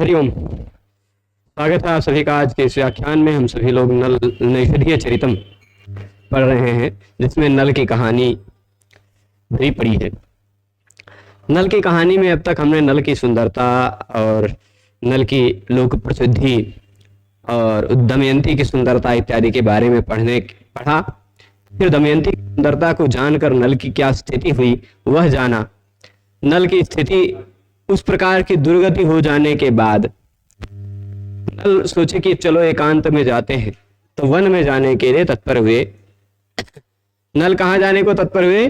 हरिओम। स्वागत है आप सभी का आज के इस व्याख्यान में। हम सभी लोग नल नैषधीय चरितम पढ़ रहे हैं, जिसमें नल की कहानी भरी पड़ी है। नल की कहानी में अब तक हमने नल की सुंदरता और नल की लोक प्रसिद्धि और दमयंती की सुंदरता इत्यादि के बारे में पढ़ा। फिर दमयंती की सुंदरता को जानकर नल की क्या स्थिति हुई वह जाना। नल की स्थिति उस प्रकार की दुर्गति हो जाने के बाद नल सोचे कि चलो एकांत में जाते हैं, तो वन में जाने के लिए तत्पर हुए। नल कहाँ जाने को तत्पर हुए?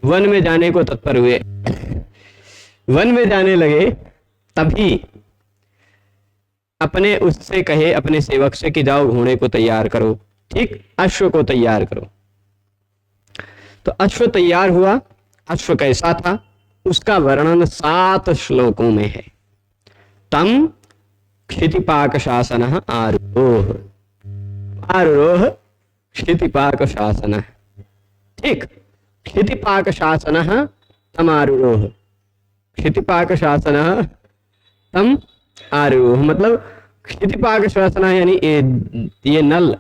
वन में जाने को तत्पर हुए। वन में जाने लगे, तभी अपने उससे कहे, अपने सेवक से कि जाओ घोड़े को तैयार करो, ठीक, अश्व को तैयार करो। तो अश्व तैयार हुआ। अश्व कैसा था उसका वर्णन 7 श्लोकों में है। तम क्षितिपाक शासन आरोह, आरोह क्षितिपाक शासन, ठीक, क्षितिपाक शासन तम आरोह, क्षितिपाक शासन तम आरोह, मतलब क्षितिपाक शासन यानी ये नल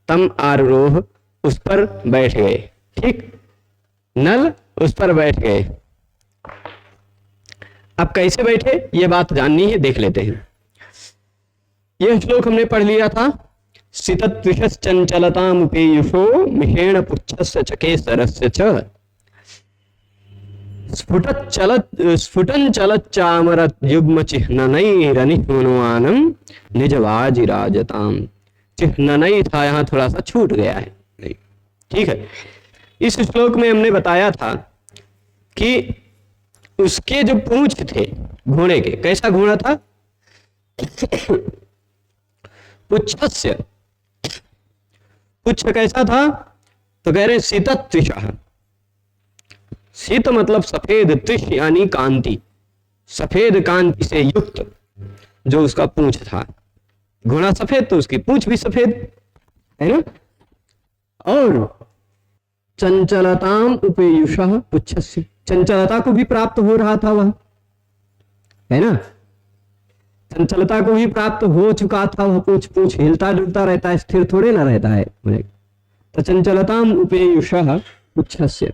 तम आरोह उस पर बैठ गए, ठीक, नल उस पर बैठ गए। अब कैसे बैठे ये बात जाननी है, देख लेते हैं। यह श्लोक हमने पढ़ लिया था। सितत्विषश्चंचलतामुपेयुषो मिषेण पुच्छस्य च केसरस्य च स्फुटञ्चलच्चामरयुग्म चिह्ननैरनिह्वनुमानं निजवाजिराजताम। चिह्ननई था, यहाँ थोड़ा सा छूट गया है, ठीक है। इस श्लोक में हमने बताया था कि उसके जो पूंछ थे घोड़े के, कैसा घोड़ा था? पुच्छस्य, पुच्छ कैसा था? तो कह रहे शीतत्विषः, शीत मतलब सफेद, त्विष यानी कांति, सफेद कांति से युक्त जो उसका पूंछ था। घोड़ा सफेद तो उसकी पूंछ भी सफेद है ना। और चंचलताम उपेयुषः पुच्छस्य, चंचलता को भी प्राप्त हो रहा था वह, है ना, चंचलता को भी प्राप्त हो चुका था वह। पूछ पूछ हिलता डुलता रहता है, स्थिर थोड़े ना रहता है। तो चंचलताम उपेयुषः पुच्छस्य।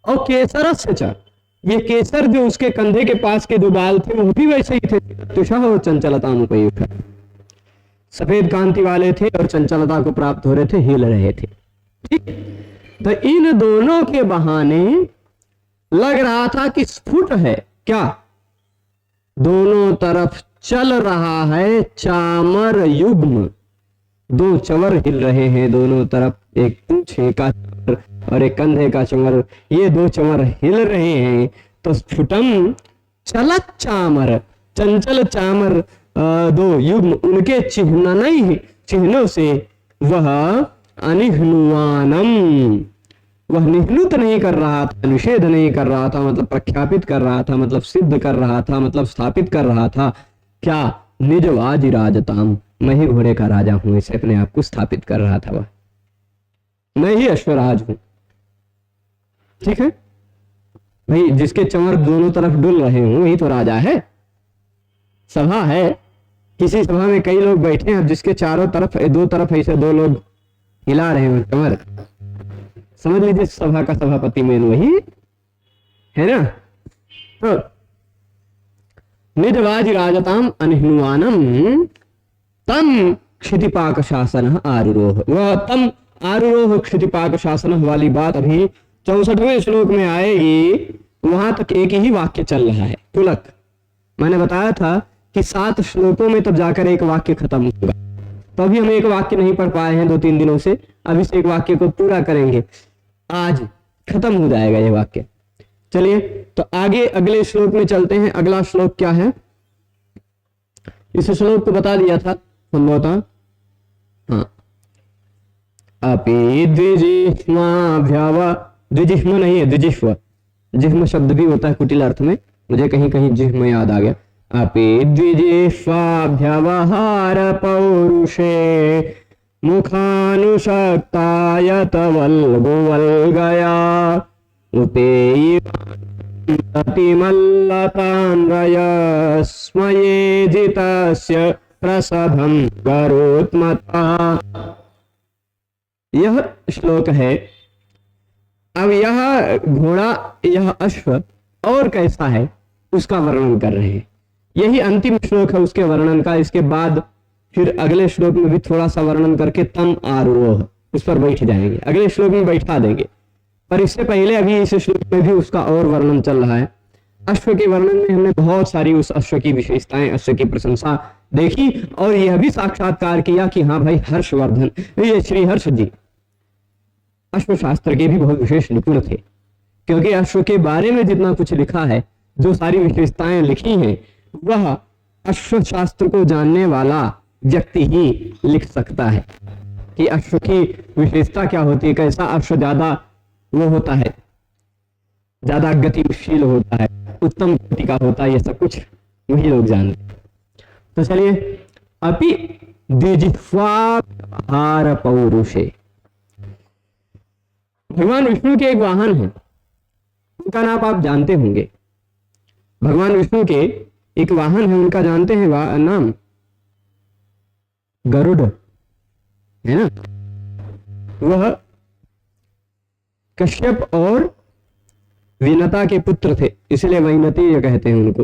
और केसरस्य च, ये केसर जो उसके कंधे के पास के जो बाल थे वो भी वैसे ही थे, तुषः और चंचलताम उपेयुषः, सफेद कांति वाले थे और चंचलता को प्राप्त हो रहे थे, हिल रहे थे, ठीक। तो इन दोनों के बहाने लग रहा था कि स्फुट है क्या, दोनों तरफ चल रहा है चामर युग्म, 2 चमर हिल रहे हैं दोनों तरफ, एक पूंछे का चमर और एक कंधे का चमर, ये 2 चमर हिल रहे हैं। तो स्फुटम चलत चामर, चंचल चामर 2 युग्म, उनके चिन्हों से वह अनिह्नुवानम, वह निह्नुत नहीं कर रहा था, निषेध नहीं कर रहा था, मतलब प्रख्यापित कर रहा था, मतलब सिद्ध कर रहा था, मतलब स्थापित कर रहा था क्या? निजवाजिराजताम, मैं ही घोड़े का राजा हूं, इसे अपने आप को स्थापित कर रहा था वह, मैं ही अश्वराज हूं, ठीक है भाई। जिसके चमर दोनों तरफ डुल रहे हूं वही तो राजा है। सभा है, किसी सभा में कई लोग बैठे हैं, जिसके चारों तरफ 2 तरफ ऐसे 2 लोग हिला रहे हैं चमर, समझ लीजिए सभा का सभापति में वही है ना। तो निजवाजिराजताम अनिह्नुवानम तम क्षितिपाक शासन आरुरोह, वह तम आरुरोह क्षितिपाक शासन वाली बात अभी 64वें श्लोक में आएगी। वहां तक एक ही वाक्य चल रहा है, तुलक। मैंने बताया था कि 7 श्लोकों में तब जाकर एक वाक्य खत्म होगा, तो अभी हम एक वाक्य नहीं पढ़ पाए हैं 2-3 दिनों से, अभी से एक वाक्य को पूरा करेंगे, आज खत्म हो जाएगा ये वाक्य। चलिए तो आगे अगले श्लोक में चलते हैं। अगला श्लोक क्या है? इस श्लोक को बता दिया था संभवतः, हाँ, अपि द्विजिह्वाभ्याव, द्विजिह्म नहीं है, द्विजिह्व, जिह्म शब्द भी होता है कुटिल अर्थ में, मुझे कहीं कहीं जिह्म याद आ गया। अपि द्विजिह्वाभ्यवहार पौरुषे मुखानुशक्ताय तवल्गुवल्गया उपेयि गतिमल्लतान्वयस्मयेजितस्य प्रसभं गरुत्मता। यह श्लोक है। अब यह घोड़ा, यह अश्व और कैसा है उसका वर्णन कर रहे हैं। यही अंतिम श्लोक है उसके वर्णन का। इसके बाद फिर अगले श्लोक में भी थोड़ा सा वर्णन करके तम आरोह उस पर बैठ जाएंगे, अगले श्लोक में बैठा देंगे। पर इससे पहले अभी इस श्लोक में भी उसका और वर्णन चल रहा है। अश्व के वर्णन में हमने बहुत सारी उस अश्व की विशेषताएं, अश्व की प्रशंसा देखी और यह भी साक्षात्कार किया कि हाँ भाई हर्षवर्धन, ये श्री हर्ष जी अश्व शास्त्र के भी बहुत विशेष निपुण थे, क्योंकि अश्व के बारे में जितना कुछ लिखा है, जो सारी विशेषताएं लिखी हैं, वह अश्व शास्त्र को जानने वाला व्यक्ति ही लिख सकता है कि अश्व की विशेषता क्या होती है, कैसा अश्व ज्यादा वो होता है, ज्यादा गतिशील होता है, उत्तम गति का होता है, ये सब कुछ वही लोग जानते हैं। तो चलिए, अपि द्विजिह्वाहार पौरुषे, भगवान विष्णु के एक वाहन है, उनका नाम आप जानते होंगे। भगवान विष्णु के एक वाहन है, उनका जानते हैं नाम गरुड़ है ना। वह कश्यप और विनता के पुत्र थे, इसलिए वैनतीय कहते हैं उनको।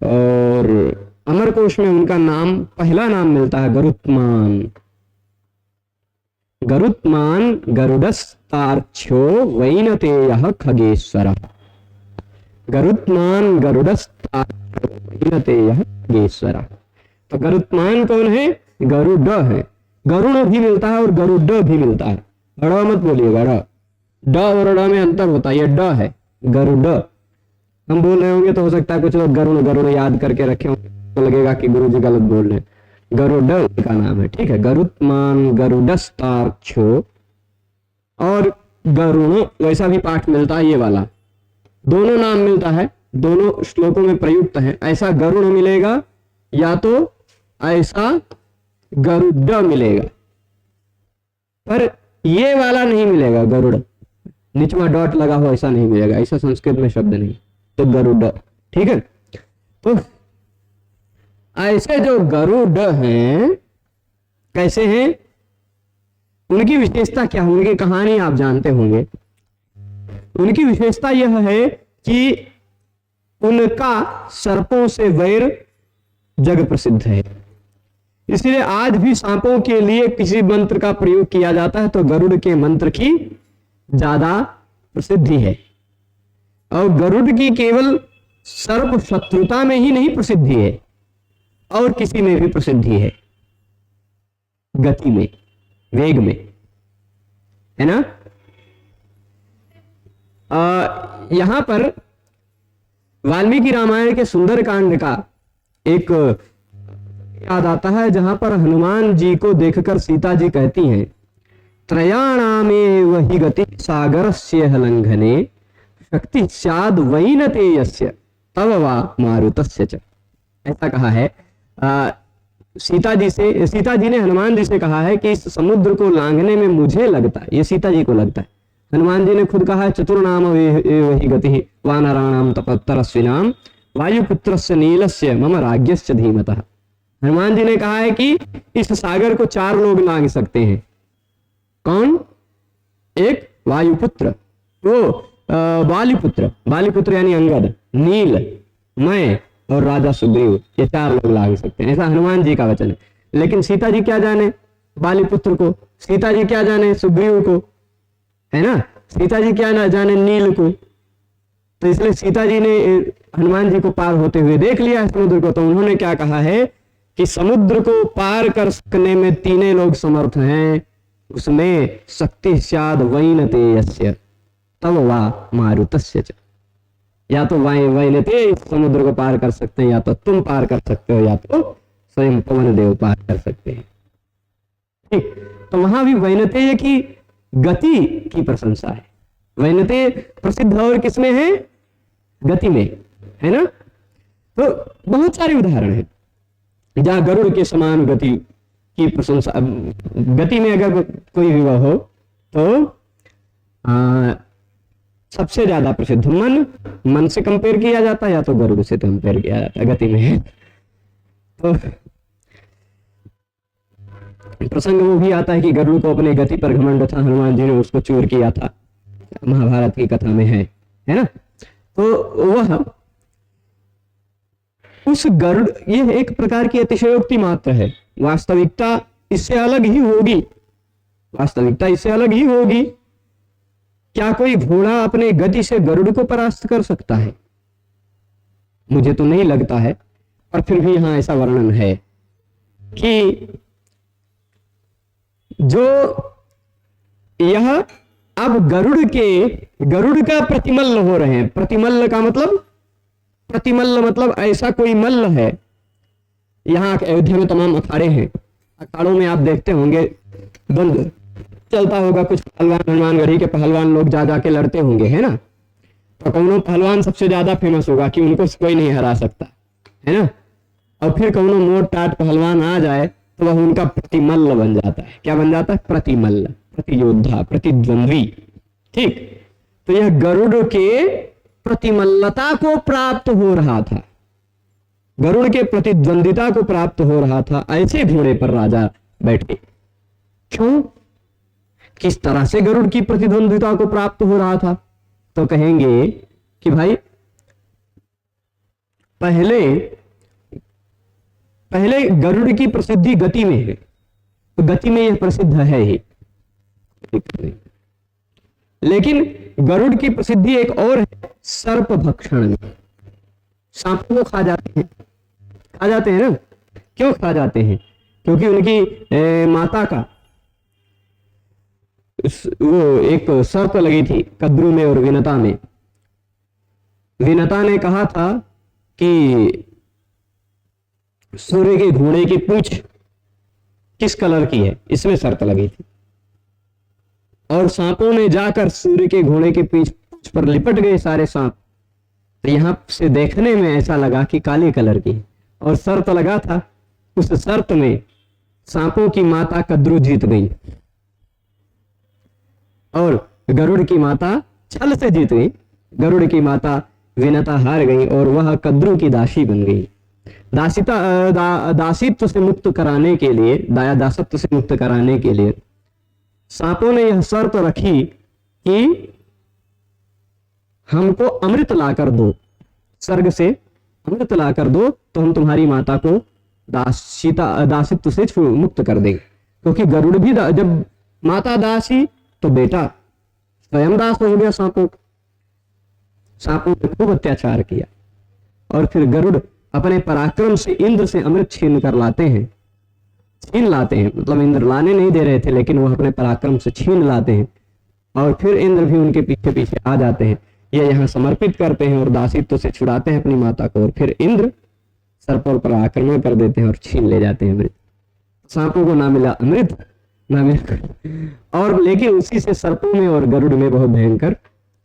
और अमरकोश में उनका नाम, पहला नाम मिलता है गरुत्मान। गरुत्मान गरुडस्तार्क्ष्यो वैनतेयः खगेश्वरः। गरुत्मान गरुडस्तार्क्ष्यो वैनतेयः खगेश्वरः। तो गरुत्मान कौन है? गरुड़ है। गरुड़ भी मिलता है और गरुड़ भी मिलता है। ड मत बोलिएगा, ड और ड में अंतर होता है। ये ड है, गरुड़। हम बोल रहे होंगे तो हो सकता है कुछ लोग गरुड़ गरुड़ याद करके रखे होंगे, तो लगेगा कि गुरु जी गलत बोल रहे हैं। गरुड़ उनका नाम है, ठीक है। गरुत्मान गरुडस्तार्क्ष्यो और गरुण, वैसा भी पाठ मिलता है, ये वाला दोनों नाम मिलता है, दोनों श्लोकों में प्रयुक्त है। ऐसा गरुड़ मिलेगा या तो ऐसा गरुड़ मिलेगा, पर ये वाला नहीं मिलेगा। गरुड़ निचवा डॉट लगा हो ऐसा नहीं मिलेगा, ऐसा संस्कृत में शब्द नहीं, तो गरुड़, ठीक है। तो ऐसे जो गरुड़ हैं कैसे हैं, उनकी विशेषता क्या, उनकी कहानी आप जानते होंगे। उनकी विशेषता यह है कि उनका सर्पों से वैर जग प्रसिद्ध है। इसलिए आज भी सांपों के लिए किसी मंत्र का प्रयोग किया जाता है तो गरुड़ के मंत्र की ज्यादा प्रसिद्धि है। और गरुड़ की केवल सर्प शत्रुता में ही नहीं प्रसिद्धि है, और किसी में भी प्रसिद्धि है, गति में, वेग में, है ना। यहां पर वाल्मीकि रामायण के सुंदरकांड का एक याद आता है, जहां पर हनुमान जी को देखकर सीता जी कहती हैं, त्रयाणामेव हि गति सागरस्य लंघने शक्ति स्याद् वैनतेयस्य तव वा मारुतस्य च। ऐसा कहा है सीता जी से। सीता जी ने हनुमान जी से कहा है कि इस समुद्र को लांघने में मुझे लगता है, ये सीता जी को लगता है। हनुमान जी ने खुद कहा है, चतुर्नाम वही गति वानराणाम तपत्तरस्विनाम वायुपुत्रस्य नीलस्य मम राज्ञस्य धीमतः। हनुमान जी ने कहा है कि इस सागर को 4 लोग लांघ सकते हैं। कौन? एक वायुपुत्र, वो बालीपुत्र, बालीपुत्र यानी अंगद, नील, मैं और राजा सुग्रीव, ये 4 लोग लांघ सकते हैं, ऐसा हनुमान जी का वचन है। लेकिन सीता जी क्या जाने बालीपुत्र को, सीता जी क्या जाने सुग्रीव को, है ना। सीता जी क्या ना जाने नील को। तो इसलिए सीता जी ने हनुमान जी को पार होते हुए देख लिया समुद्र को, तो उन्होंने क्या कहा है कि समुद्र को पार कर सकने में 3 लोग समर्थ हैं, उसमें शक्ति स्याद् वैनतेयस्य तव वा मारुतस्य च। या तो वैनतेय समुद्र को पार कर सकते हैं, या तो तुम पार कर सकते हो, या तो स्वयं पवन देव पार कर सकते हैं, ठीक। तो वहां भी वैनतेय की गति की प्रशंसा है। वैनतेय प्रसिद्ध और किसमें है? गति में, है ना। तो बहुत सारे उदाहरण हैं जहां गरुड़ के समान गति की प्रशंसा। गति में अगर कोई विवाह हो तो सबसे ज्यादा प्रसिद्ध मन से कंपेयर किया जाता है या तो गरुड़ से कंपेयर किया जाता है गति में। तो प्रसंग वो भी आता है कि गरुड़ को अपने गति पर घमंड था, हनुमान जी ने उसको चूर किया था, महाभारत की कथा में है ना। तो वह उस गरुड़, यह एक प्रकार की अतिशयोक्ति मात्र है, वास्तविकता इससे अलग ही होगी, वास्तविकता इससे अलग ही होगी। क्या कोई घोड़ा अपने गति से गरुड़ को परास्त कर सकता है? मुझे तो नहीं लगता है, और फिर भी यहां ऐसा वर्णन है कि जो यह अब गरुड़ का प्रतिमल्ल हो रहे हैं। प्रतिमल्ल का मतलब, प्रतिमल्ल मतलब ऐसा कोई मल्ल है। यहाँ अयोध्या में तमाम अखाड़े हैं, अखाड़ों में आप देखते होंगे द्वंद्व चलता होगा, कुछ पहलवान हनुमानगढ़ी के पहलवान लोग जा जाके लड़ते होंगे, है ना। तो कौनो पहलवान सबसे ज्यादा फेमस होगा कि उनको कोई नहीं हरा सकता, है ना। और फिर कौनो मोट टाट पहलवान आ जाए तो वह उनका प्रतिमल्ल बन जाता है। क्या बन जाता है? प्रतिमल्ल, प्रतियोद्धा, प्रतिद्वंद्वी। ठीक, तो यह गरुड़ के प्रतिमल्लता को प्राप्त हो रहा था, गरुड़ के प्रतिद्वंदिता को प्राप्त हो रहा था। ऐसे घोड़े पर राजा बैठे। क्यों? किस तरह से गरुड़ की प्रतिद्वंदिता को प्राप्त हो रहा था? तो कहेंगे कि भाई पहले गरुड़ की प्रसिद्धि गति में है, तो गति में यह प्रसिद्ध है ही, लेकिन गरुड़ की प्रसिद्धि एक और है, सर्प भक्षण में। सांपों को खा जाते हैं ना। क्यों खा जाते हैं? क्योंकि उनकी माता का वो एक शर्त लगी थी कद्रू में और विनता में। विनता ने कहा था कि सूर्य के घोड़े की पूंछ किस कलर की है, इसमें शर्त लगी थी। और सांपों ने जाकर सूर्य के घोड़े की पूंछ पर लिपट गए सारे सांप। तो यहां से देखने में ऐसा लगा कि काले कलर की, और शर्त लगा था, उस शर्त में सांपों की माता कद्रू जीत गई और गरुड़ की माता छल से जीत गई। गरुड़ की माता विनता हार गई और वह कद्रू की दासी बन गई। दासित्व से मुक्त कराने के लिए, दासत्व से मुक्त कराने के लिए सांपों ने यह शर्त रखी कि हमको अमृत लाकर दो, स्वर्ग से अमृत लाकर दो, तो हम तुम्हारी माता को दासित्व से मुक्त कर देंगे। क्योंकि गरुड़ भी जब माता दासी तो बेटा स्वयं दास हो गया। सांपों ने खूब अत्याचार किया और फिर गरुड़ अपने पराक्रम से इंद्र से अमृत छीन लाते हैं। मतलब इंद्र लाने नहीं दे रहे थे, लेकिन वह अपने पराक्रम से छीन लाते हैं और फिर इंद्र भी उनके पीछे पीछे आ जाते हैं। ये यहाँ समर्पित करते हैं और दासित्व से छुड़ाते हैं अपनी माता को, और फिर इंद्र सर्पों पर आक्रमण कर देते हैं और छीन ले जाते हैं अमृत। सांपों को ना मिला अमृत, ना मिला, और लेकिन उसी से सर्पों में और गरुड़ में बहुत भयंकर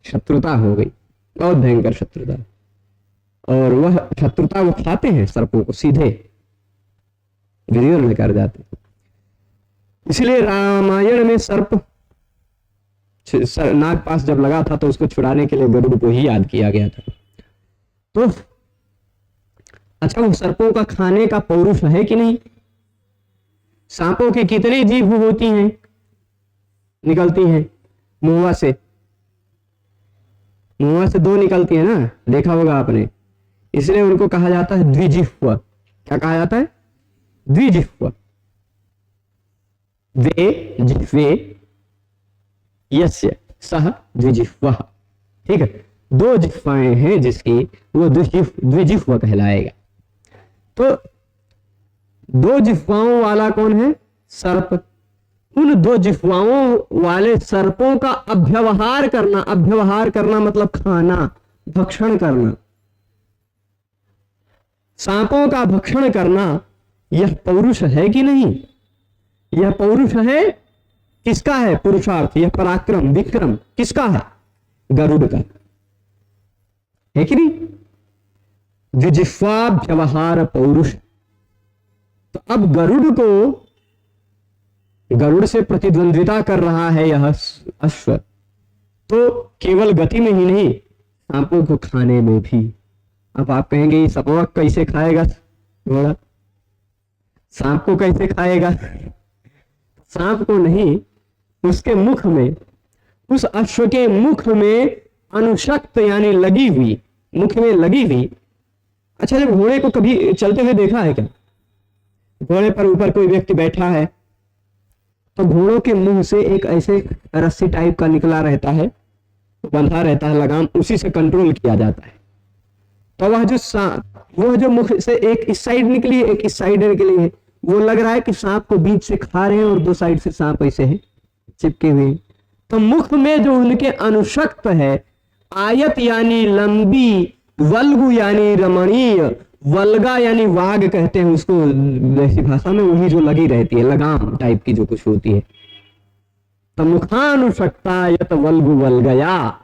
शत्रुता हो गई, बहुत भयंकर शत्रुता। और वह शत्रुता वो खाते हैं सर्पों को, सीधे विदीर्ण कर जाते। इसलिए रामायण में सर्प नाग पास जब लगा था तो उसको छुड़ाने के लिए गरुड़ को ही याद किया गया था। तो अच्छा, वो सर्पों का खाने का पौरुष है कि नहीं? सांपों की कितनी जीभ होती हैं, निकलती हैं मुंह से? मुंह से 2 निकलती है ना, देखा होगा आपने। इसलिए उनको कहा जाता है द्विजिह्वा। क्या कहा जाता है? द्विजिह्वा। वे जिह्वे यस्य सह द्विजिह्वा। ठीक है, 2 जिह्वाएं हैं जिसकी, वो द्विजिह्वा कहलाएगा। तो 2 जिह्वाओं वाला कौन है? सर्प। उन 2 जिह्वाओं वाले सर्पों का अभ्यवहार करना मतलब खाना, भक्षण करना, सांपों का भक्षण करना, यह पौरुष है कि नहीं? यह पौरुष है। किसका है पुरुषार्थ? यह पराक्रम, विक्रम किसका है? गरुड़ का है कि नहीं? द्विजिह्वाभ्यवहार पौरुष। तो अब गरुड़ से प्रतिद्वंद्विता कर रहा है यह अश्व, तो केवल गति में ही नहीं, सांपों को खाने में भी। अब आप कहेंगे ये सांप कैसे खाएगा घोड़ा, सांप को कैसे खाएगा? सांप को नहीं, उसके मुख में, उस अश्व के मुख में अनुशक्त यानी लगी हुई, मुख में लगी हुई। अच्छा, जब घोड़े को कभी चलते हुए देखा है क्या? घोड़े पर ऊपर कोई व्यक्ति बैठा है तो घोड़ों के मुंह से एक ऐसे रस्सी टाइप का निकला रहता है, बंधा रहता है लगाम, उसी से कंट्रोल किया जाता है। तो वह जो सांप, वह जो मुख से एक इस साइड निकली है, एक इस साइड निकली है, वो लग रहा है कि सांप को बीच से खा रहे हैं और दो साइड से सांप ऐसे है चिपके हुए। तो मुख में जो उनके अनुशक्त है, आयत यानी लंबी, वल्गु यानी रमणीय, वल्गा यानी वाग कहते हैं उसको वैसी भाषा में, वही जो लगी रहती है, लगाम टाइप की जो कुछ होती है। तो मुखानुशक्ता यत वल्गु वल्गया,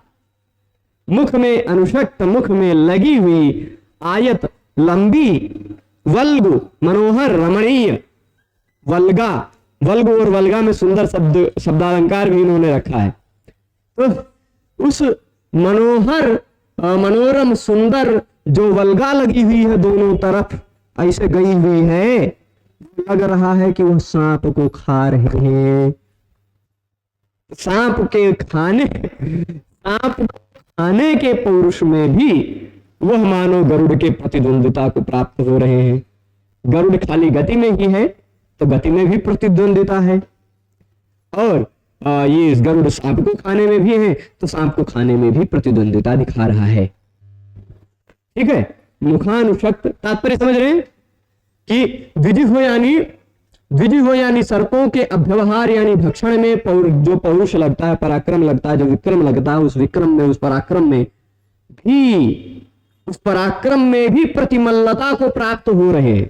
मुख में अनुशक्त, मुख में लगी हुई, आयत लंबी, वल्गु मनोहर रमणीय, वल्गा, वल्गु और वल्गा में सुंदर शब्दालंकार भी इन्होंने रखा है। तो उस मनोहर मनोरम सुंदर जो वल्गा लगी हुई है दोनों तरफ ऐसे गई हुई है, लग रहा है कि वह सांप को खा रहे हैं। सांप खाने के पौरुष में भी वह मानो गरुड़ के प्रतिद्वंदिता को प्राप्त हो रहे हैं। गरुड़ खाली गति में ही है तो गति में भी प्रतिद्वंदिता है, और ये इस गरुड़ सांप को खाने में भी है तो सांप को खाने में भी प्रतिद्वंदिता दिखा रहा है। ठीक है, मुखानुशक्त तात्पर्य समझ रहे हैं कि द्विजिह्व यानी सर्पों के अभ्यवहार यानी भक्षण में जो पौरुष लगता है, पराक्रम लगता है, जो विक्रम लगता है, उस विक्रम में, उस पराक्रम में भी प्रतिमल्लता को प्राप्त हो रहे हैं।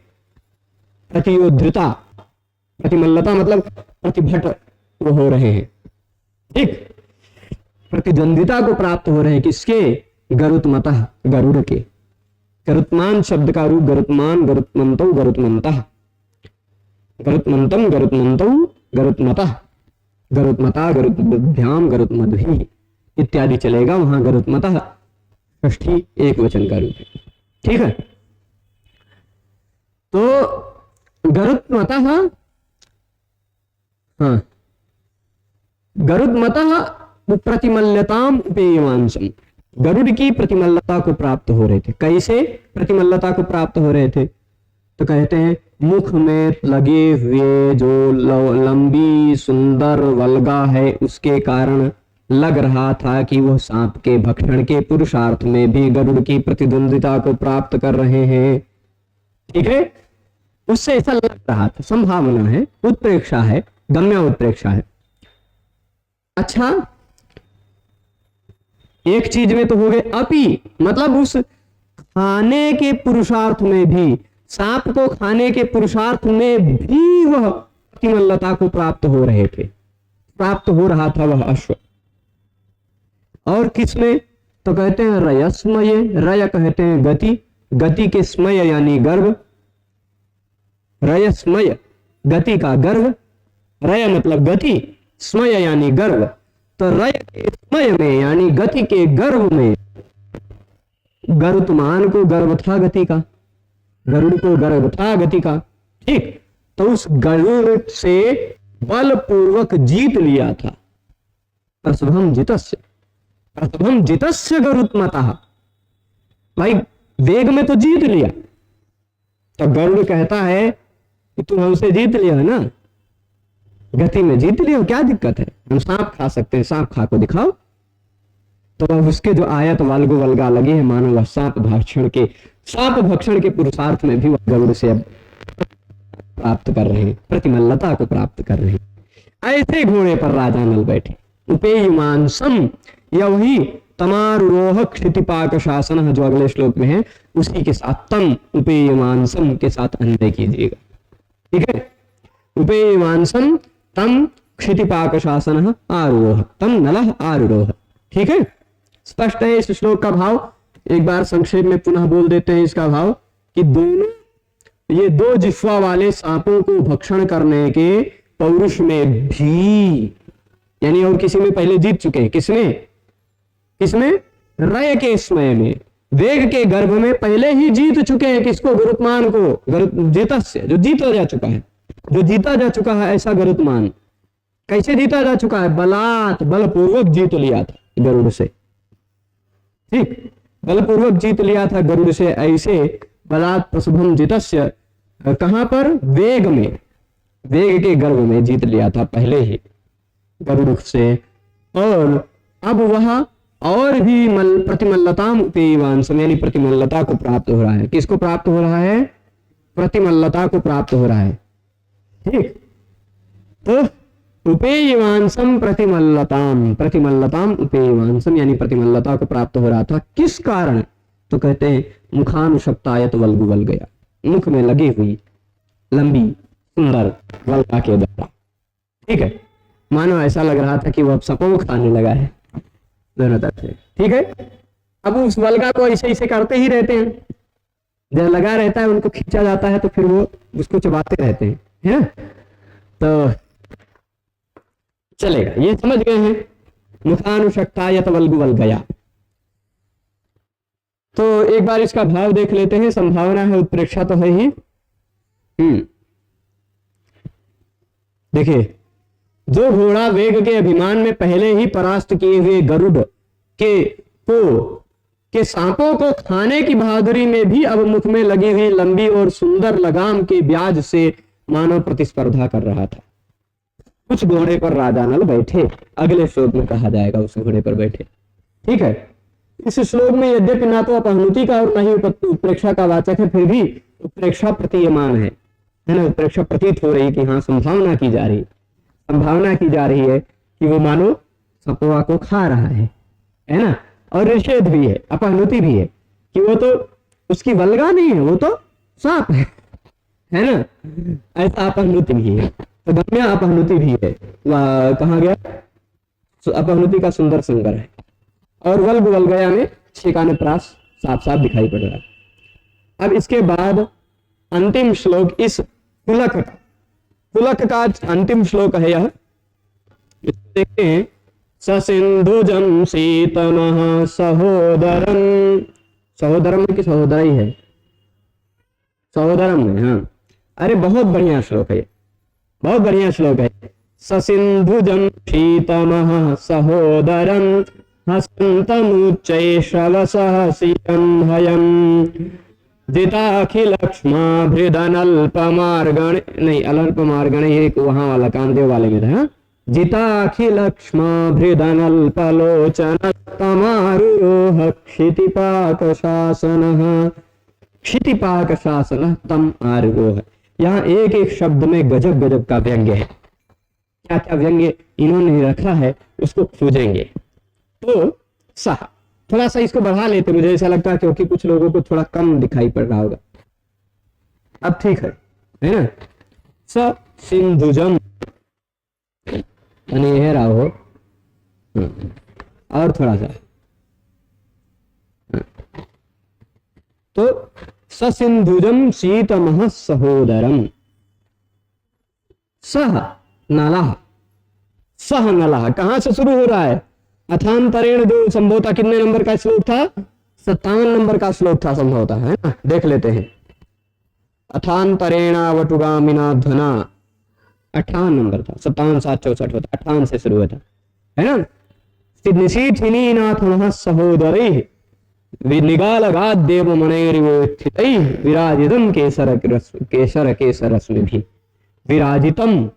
प्रतियोद्धता, प्रतिमल्लता मतलब प्रतिभट वो हो रहे हैं। ठीक, प्रतिद्वंदिता को प्राप्त हो रहे हैं किसके? गरुत्मतः, गरुड़ के। गरुत्मान शब्द का रूप गरुत्मान, गरुत्मंतो, गरुत्मंतः, गरुत्मंतम, गरुत्मंतो, गरुत्मतः, गरुत्मता, गरुत्मभ्याम, गरुत्मद्भिः इत्यादि चलेगा। वहां गरुत्मतः षष्ठी एक वचन का रूप है। ठीक है, तो गरुत्मतः, हाँ, गरुत्मतः प्रतिमल्लताम उपेयमांसम, गरुड़ की प्रतिमल्लता को प्राप्त हो रहे थे। कैसे प्रतिमल्लता को प्राप्त हो रहे थे? तो कहते हैं मुख में लगे हुए जो लंबी सुंदर वल्गा है उसके कारण लग रहा था कि वह सांप के भक्षण के पुरुषार्थ में भी गरुड़ की प्रतिद्वंदिता को प्राप्त कर रहे हैं। ठीक है, उससे ऐसा लग रहा था, संभावना है, उत्प्रेक्षा है, गम्य उत्प्रेक्षा है। अच्छा, एक चीज में तो हो गए, अपि मतलब उस खाने के पुरुषार्थ में भी, सांप को खाने के पुरुषार्थ में भी वह प्रतिमल्लता को प्राप्त हो रहे थे, प्राप्त हो रहा था वह अश्व। और किसमें? तो कहते हैं रयस्मय, रय कहते हैं गति, गति के स्मय यानी गर्भ, रयस्मय गति का गर्भ, रय मतलब गति, स्मय यानी गर्भ। तो रय के स्मय में यानी गति के गर्भ में गरुत्मान को गर्भ था गति का, गरुड़ को गर्भ था गति का। ठीक, तो उस गरुड़ से बलपूर्वक जीत लिया था। प्रसभम जितस्य, प्रसभम जितस्य गरुत्मतः, भाई वेग में तो जीत लिया। तो गरुड़ कहता है कि तुम हमसे जीत लिया है ना, गति में जीत लिया, क्या दिक्कत है, हम सांप खा सकते हैं, सांप खा को दिखाओ। तो वह उसके जो आयत वाल्गु वल्गा लगे हैं, मानो वह सांप भक्षण के पुरुषार्थ में भी वह गरुड़ से अब प्राप्त कर रहे हैं, प्रतिमल्लता को प्राप्त कर रहे हैं। ऐसे घोड़े पर राजा नल बैठे। उपेयमांसम, या वही तमारोह क्षितिपाक शासन जो अगले श्लोक में है उसी के साथ तम उपेयमांसम के साथ अन्वय कीजिएगा। ठीक है, उपेयमांसम तम क्षितिपाक शासन आरोह, तम नलः आरूढ़। ठीक है, स्पष्ट है इस श्लोक का भाव। एक बार संक्षेप में पुनः बोल देते हैं इसका भाव कि दोनों ये दो जिह्वा वाले सांपों को भक्षण करने के पौरुष में भी, यानी और किसी में पहले जीत चुके हैं। किसमें? किसमें? रय के समय में, वेग के गर्भ में पहले ही जीत चुके हैं। किसको? गरुत्मान को। जीतस्य, जो जीता जा चुका है, जो जीता जा चुका है ऐसा गरुत्मान। कैसे जीता जा चुका है? बलात्, बलपूर्वक जीत लिया था गरुड़ से। ठीक, बलपूर्वक जीत लिया था गरुड़ से। ऐसे बलात् प्रसभम जितस्य, कहां पर? वेग में, वेग के गर्भ में जीत लिया था पहले ही गरुड़ से। और अब वह और भी प्रतिमल्लताम उपैवांसम, यानी प्रतिमल्लता को प्राप्त हो रहा है। किसको प्राप्त हो रहा है? प्रतिमल्लता को प्राप्त हो रहा है। ठीक, तो उपेयवांसम प्रतिमल्लताम, प्रतिमल्लताम उपेयवांसम, यानी प्रतिमल्लता को प्राप्त हो रहा था। किस कारण? तो कहते हैं मुखानुशक्तायत वल्गु वल गया, मुख में लगी हुई लंबी सुंदर वल्गा के द्वारा। ठीक है, मानो ऐसा लग रहा था कि वो अब सबों खाने लगा है दोनों तरफ से। ठीक है, अब उस वल्गा को ऐसे ऐसे करते ही रहते हैं, जब लगा रहता है उनको खींचा जाता है तो फिर वो उसको चबाते रहते हैं, है ना? तो चलेगा, ये समझ गए हैं। मुखानुशक्तायत वल्गु वल गया। तो एक बार इसका भाव देख लेते हैं। संभावना है, उत्प्रेक्षा तो है ही। देखिए, जो घोड़ा वेग के अभिमान में पहले ही परास्त किए हुए गरुड़ के सांपों को खाने की बहादुरी में भी अब मुख में लगी हुई लंबी और सुंदर लगाम के ब्याज से मानव प्रतिस्पर्धा कर रहा था। कुछ घोड़े पर राजा नल बैठे, अगले श्लोक में कहा जाएगा उस घोड़े पर बैठे। ठीक है, इस श्लोक में यद्यपि ना तो अपहनुति का और न ही उत्प्रेक्षा का वाचक है, फिर भी उत्प्रेक्षा प्रतीयमान है ना? उत्प्रेक्षा प्रतीत हो रही कि हाँ, संभावना की जा रही, संभावना की जा रही है कि वो मानो सपोआ को खा रहा है ना? और निषेध भी है, अपहनुति भी है कि वो तो उसकी वल्गा नहीं है, वो तो सांप है ना? ऐसा अपहनुति भी है, तो गम्य अपहनुति भी है। कहा गया? अपहनुति का सुंदर संगर है। और वल्ग वल गया में शिकाने प्रास साफ साफ दिखाई पड़ रहा है। अब इसके बाद अंतिम श्लोक, इस पुलक का अंतिम श्लोक है यह। देखते हैं, ससिंधुजम शीतमः सहोदरम, सहोदरम की सहोदरी है, सहोदरम है। हाँ, अरे बहुत बढ़िया श्लोक है, बहुत बढ़िया श्लोक है। ससिंधुजम शीतमः सहोदरम हसन्तमुच्चैः श्रवसः सियं हयम् जिताखिलक्ष्माभृदनल्पमार्गणे, नहीं अल्पमार्गणे, एक वहां वाला कामदेव वाले में था। जिताखिलक्ष्माभृदनल्पलोचनस्तमारुरोह क्षितिपाकशासनः, क्षितिपाकशासनः तम आरुरोह। यहाँ एक एक शब्द में गजब गजब का व्यंग्य है। क्या क्या व्यंग्य इन्होंने रखा है उसको खोजेंगे। तो सह, थोड़ा सा इसको बढ़ा लेते, मुझे ऐसा लगता है क्योंकि कुछ लोगों को थोड़ा कम दिखाई पड़ रहा होगा। अब ठीक है ना? स सिंधुजम, यह रहा हो, और थोड़ा सा, तो ससिंधुजम शीतमः सहोदरम, सह नलः, सह नलः कहां से शुरू हो रहा है? अथांतरेण, जो संभवतः कितने नंबर का श्लोक था? 57 नंबर का श्लोक था संभवतः, है ना? देख लेते हैं। अथांतरेण वटुगामिना ध्वना, 58 नंबर था, 57 7 64 होता, 58 से शुरू होता है ना? निशीथिनीनाथनः सहोदरैः निगालगाद्देव मणैर्विस्थितैः विराजितम् केसर विराजितम।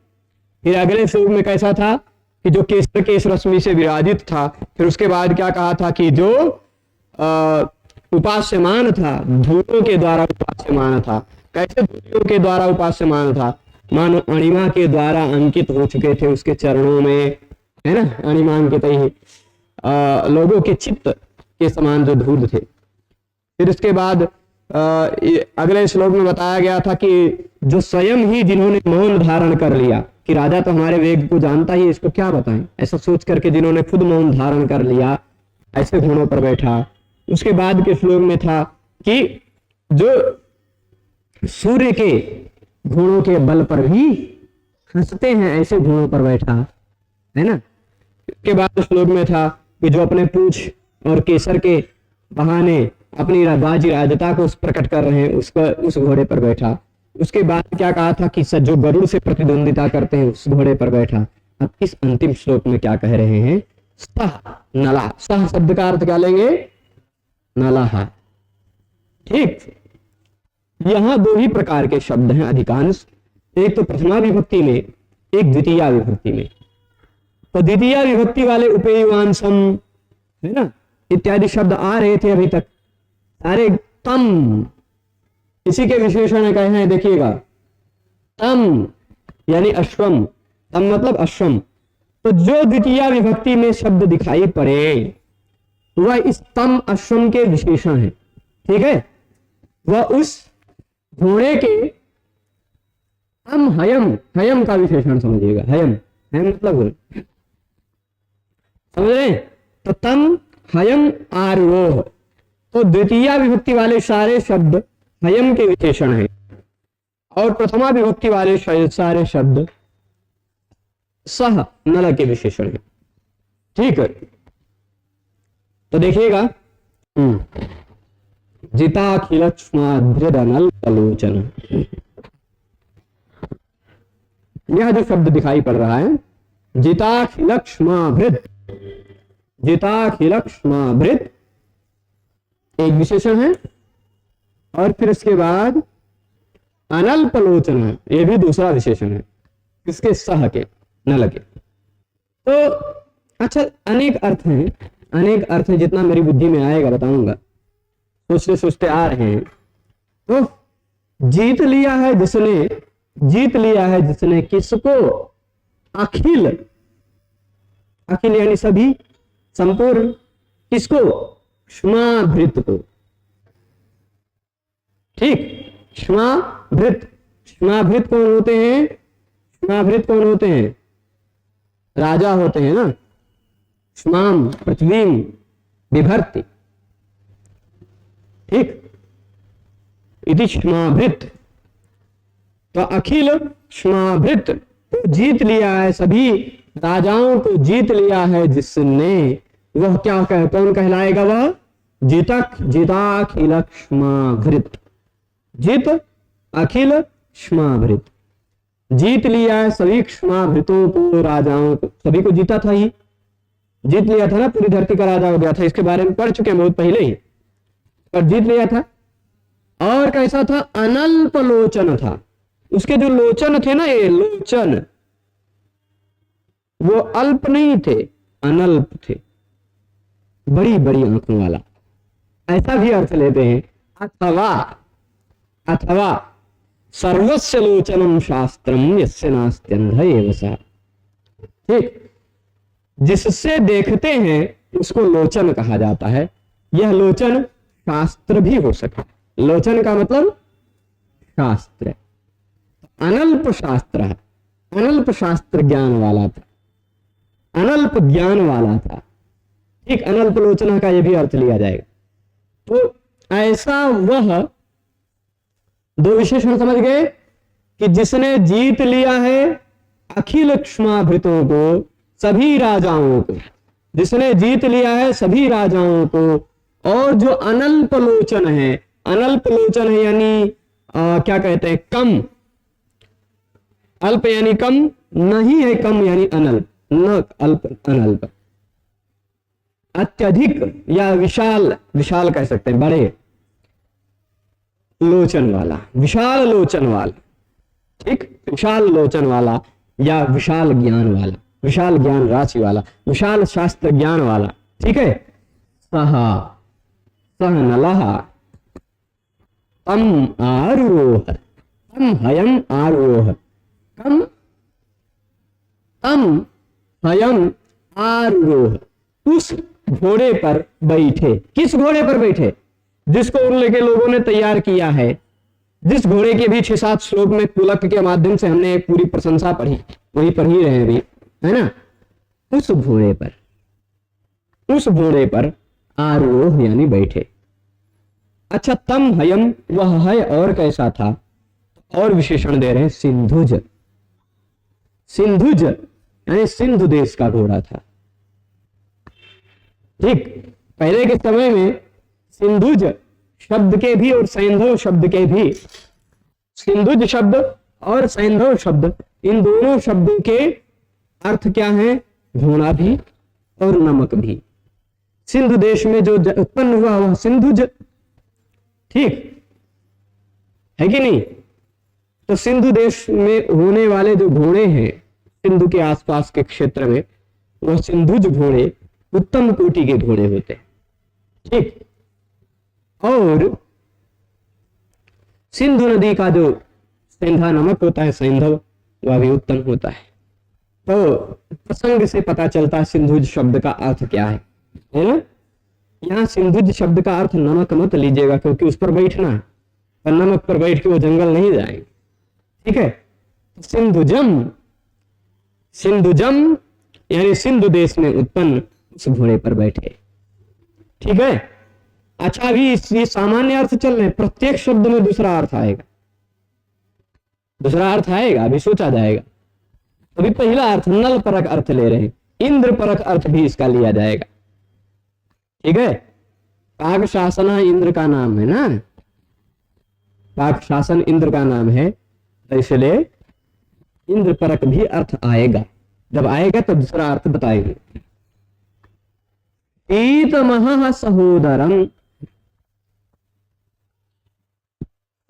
फिर अगले श्लोक में कैसा था कि जो केसर केश रश्मि से विराजित था। फिर उसके बाद क्या कहा था कि जो उपास्यमान था, धूलों के द्वारा उपास्यमान था। कैसे धूलियों के द्वारा उपास्यमान था? मानो अणिमा के द्वारा अंकित हो चुके थे उसके चरणों में, है ना? अणिमा अंकित ही लोगों के चित्त के समान जो धूल थे। फिर उसके बाद अगले श्लोक में बताया गया था कि जो स्वयं ही जिन्होंने मौन धारण कर लिया, कि राजा तो हमारे वेग को जानता ही, इसको क्या बताएं, ऐसा सोच करके जिन्होंने खुद मौन धारण कर लिया, ऐसे घोड़ों पर बैठा। उसके बाद के श्लोक में था कि जो सूर्य के घोड़ों के बल पर भी हंसते हैं, ऐसे घोड़ों पर बैठा, है ना? उसके बाद श्लोक में था कि जो अपने पूंछ और केसर के बहाने अपनी बाजी राजता को प्रकट कर रहे हैं, उस घोड़े पर बैठा। उसके बाद क्या कहा था कि जो गरुड़ से प्रतिद्वंदिता करते हैं उस घोड़े पर बैठा। अब इस अंतिम श्लोक में क्या कह रहे हैं, सह नला, सह शब्द का अर्थ क्या लेंगे, नलहा। ठीक, यहां दो ही प्रकार के शब्द हैं अधिकांश, एक तो प्रथमा विभक्ति में, एक द्वितीय विभक्ति में। तो द्वितीय विभक्ति वाले उपेयवांसम है ना इत्यादि शब्द आ रहे थे अभी तक सारे। तम इसी के विशेषण कहे हैं, देखिएगा तम यानी अश्वम, तम मतलब अश्वम। तो जो द्वितीय विभक्ति में शब्द दिखाई पड़े वह इस तम अश्वम के विशेषण है। ठीक है, वह उस घोड़े के तम हयम, हयम का विशेषण समझिएगा। हयम, हयम मतलब समझ रहे हैं, तो तम हयम आरोह। तो द्वितीय विभक्ति वाले सारे शब्द हयम के विशेषण हैं और प्रथमा विभक्ति वाले सारे शब्द सह नल के विशेषण हैं। ठीक है, तो देखिएगा जिताखिलक्ष्माद्रदनल आलोचन, यह जो शब्द दिखाई पड़ रहा है जिताखिलक्ष्माभृत, जिताखिलक्ष्माभृत एक विशेषण है और फिर इसके बाद अनल्पलोचन, यह भी दूसरा विशेषण है किसके, सह के, नल के। तो अच्छा अनेक अर्थ हैं, अनेक अर्थ हैं, जितना मेरी बुद्धि में आएगा बताऊंगा, सोचते सोचते आ रहे हैं। तो जीत लिया है जिसने, जीत लिया है जिसने किसको, अखिल, अखिल यानी सभी, संपूर्ण, किसको, क्ष्माभृत को। ठीक, क्ष्माभृत, क्ष्माभृत कौन होते हैं, क्ष्माभृत कौन होते हैं, राजा होते हैं ना। क्ष्माम पृथ्वीम बिभर्ति, ठीक, इति क्ष्माभृत। तो अखिल क्ष्माभृत को जीत लिया है, सभी राजाओं को जीत लिया है जिसने, वह क्या कह, कौन कहलाएगा, वह जितक, जिताखिल क्ष्माभृत, जित अखिल क्ष्माभृत, जीत लिया है सभी क्ष्माभृतों को, राजाओं को, सभी को जीता था, ही जीत लिया था ना, पूरी धरती का राजा हो गया था। इसके बारे में पढ़ चुके हैं बहुत पहले ही, पर जीत लिया था। और कैसा था, अनल्प लोचन था, उसके जो लोचन थे ना, ये लोचन वो अल्प नहीं थे, अनल्प थे, बड़ी बड़ी आंखों वाला, ऐसा भी अर्थ लेते हैं। अथवा, अथवा सर्वस्य लोचनम शास्त्रम यस्य नास्त्यंध एव सः। ठीक, जिससे देखते हैं उसको लोचन कहा जाता है। यह लोचन शास्त्र भी हो सके, लोचन का मतलब शास्त्र, अनल्प शास्त्र है, अनल्प शास्त्र ज्ञान वाला था, अनल्प ज्ञान वाला था। ठीक, अनल्प लोचना का यह भी अर्थ लिया जाएगा। तो ऐसा वह दो विशेषण समझ गए कि जिसने जीत लिया है अखिल क्ष्माभृतों को, सभी राजाओं को, जिसने जीत लिया है सभी राजाओं को। और जो अनल्प लोचन है, अनल्प लोचन है यानी क्या कहते हैं, कम, अल्प यानी कम, नहीं है कम यानी अनल्प, न अल्प अनल्प, अत्यधिक या विशाल, विशाल कह सकते हैं, बड़े लोचन वाला, विशाल लोचन वाला। ठीक, विशाल लोचन वाला या विशाल ज्ञान वाला, विशाल ज्ञान राशि वाला, विशाल शास्त्र ज्ञान वाला। ठीक है, सह, सह नलः तम आरोह, तम हयम आरोह, कम तम हयम आरोह, उस घोड़े पर बैठे। किस घोड़े पर बैठे, जिसको उन लेके लोगों ने तैयार किया है, जिस घोड़े के भी 6-7 श्लोक में पुलक के माध्यम से हमने पूरी प्रशंसा पढ़ी, वही पढ़ ही रहे अभी, है ना। उस घोड़े पर, उस घोड़े पर आरोह यानी बैठे। अच्छा, तम हयम वह है और कैसा था, और विशेषण दे रहे हैं, सिंधुज, सिंधुज यानी सिंधु देश का घोड़ा था। ठीक, पहले के समय में सिंधुज शब्द के भी और सैंधव शब्द के भी, सिंधुज शब्द और सैंधव शब्द, इन दोनों शब्दों के अर्थ क्या है? घोड़ा भी और नमक भी। सिंधु देश में जो उत्पन्न हुआ वह सिंधुज, ठीक है कि नहीं? तो सिंधु देश में होने वाले जो घोड़े हैं सिंधु के आसपास के क्षेत्र में, वह सिंधुज घोड़े उत्तम कोटि के घोड़े होते हैं, ठीक। और सिंधु नदी का जो सेंधा नमक होता है सैंधव, वह भी उत्तम होता है। तो प्रसंग से पता चलता है सिंधुज शब्द का अर्थ क्या है ना? यहाँ सिंधुज शब्द का अर्थ नमक मत लीजिएगा, क्योंकि उस पर बैठना है, और नमक पर बैठ के वो जंगल नहीं जाएंगे, ठीक है। सिंधुजम, सिंधुजम यानी सिंधु देश में उत्पन्न उस घोड़े पर बैठे, ठीक है। अच्छा, अभी ये सामान्य अर्थ चल रहे हैं, प्रत्येक शब्द में दूसरा अर्थ आएगा, दूसरा अर्थ आएगा, अभी सोचा जाएगा। अभी पहला अर्थ नल परक अर्थ ले रहे हैं, इंद्र परक अर्थ भी इसका लिया जाएगा, ठीक है। पाक शासन इंद्र का नाम है ना, पाक शासन इंद्र का नाम है, तो इसलिए इंद्र परक भी अर्थ आएगा। जब आएगा तो दूसरा अर्थ बताएंगे। ईतमः सहोदरम,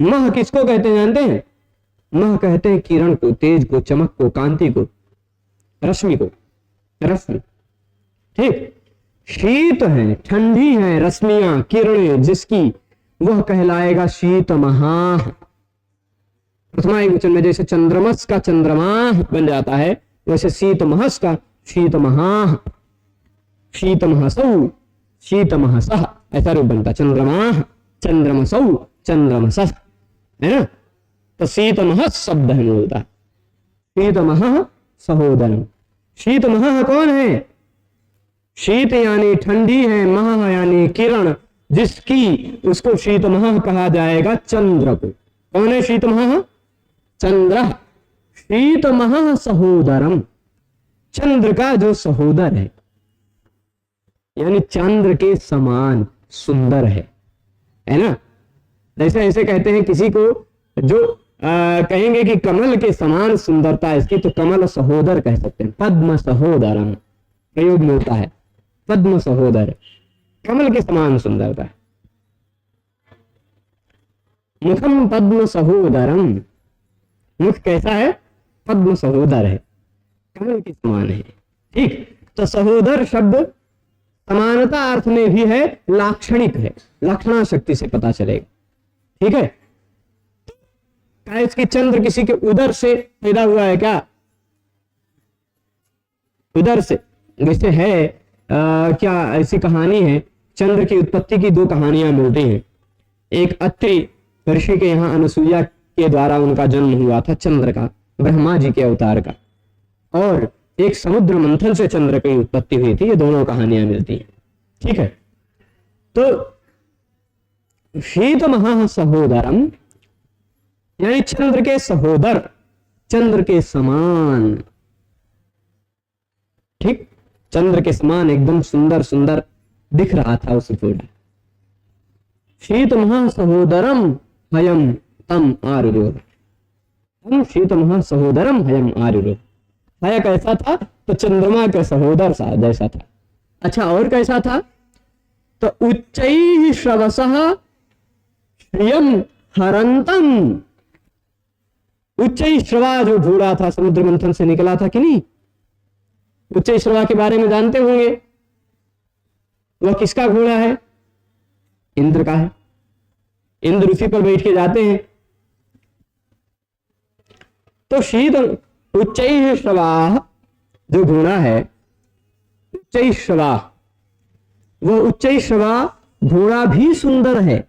मह किसको कहते हैं जानते हैं? मह कहते हैं किरण को, तेज को, चमक को, कांति को, रश्मि को, रश्मि, ठीक। शीत है, ठंडी है रश्मियां, किरणें जिसकी, वह कहलाएगा शीत महा। प्रथमा एक वचन में जैसे चंद्रमस का चंद्रमा बन जाता है, वैसे शीत महस का शीत महा, शीत महसौ, शीत महसः, ऐसा रूप बनता। चंद्रमा, चंद्रमसौ, चंद्रमसः, है ना? तो शीत महस शब्द है मूलतः। शीत मह सहोदरम, शीत मह कौन है? शीत यानी ठंडी है, मह यानी किरण जिसकी, उसको शीत मह कहा जाएगा चंद्र को। कौन है शीत मह? चंद्र। शीत मह सहोदरम, चंद्र का जो सहोदर है, यानी चंद्र के समान सुंदर है ना? जैसे ऐसे कहते हैं किसी को जो कहेंगे कि कमल के समान सुंदरता इसकी, तो कमल सहोदर कह सकते हैं। पद्म सहोदरम प्रयोग मिलता है, पद्म सहोदर, कमल के समान सुंदरता है। मुखम पद्म सहोदरम, मुख कैसा है? पद्म सहोदर है, कमल के समान है, ठीक। तो सहोदर शब्द समानता अर्थ में भी है, लाक्षणिक है, लक्षणा शक्ति से पता चलेगा, ठीक है। क्या इसकी चंद्र किसी के उदर से पैदा हुआ है क्या? उदर से, वैसे है क्या ऐसी कहानी है, चंद्र की उत्पत्ति की दो कहानियां मिलती हैं। एक अत्रि ऋषि के यहाँ अनसुईया के द्वारा उनका जन्म हुआ था, चंद्र का, ब्रह्मा जी के अवतार का, और एक समुद्र मंथन से चंद्र की उत्पत्ति हुई थी। ये दोनों कहानियां मिलती हैं, ठीक है। तो शीत महा सहोदरम यानी चंद्र के सहोदर, चंद्र के समान, ठीक, चंद्र के समान एकदम सुंदर सुंदर दिख रहा था उस घोड़ा। शीत महा सहोदरम हयम तम आरुरोह, हम शीत महा सहोदरम हयम आरुरोह। हय कैसा था? तो चंद्रमा के सहोदर सा जैसा था। अच्छा, और कैसा था? तो उच्चैः श्रवसः श्रियम हरंतम, उच्चैः श्रवा जो घोड़ा था समुद्र मंथन से निकला था कि नहीं? उच्चैः श्रवा के बारे में जानते होंगे, वह किसका घोड़ा है? इंद्र का है। इंद्र उसी पर बैठ के जाते हैं। तो शीत उच्चैः श्रवा जो घोड़ा है, उच्चैः श्रवा, वो उच्चैः श्रवा घोड़ा भी सुंदर है,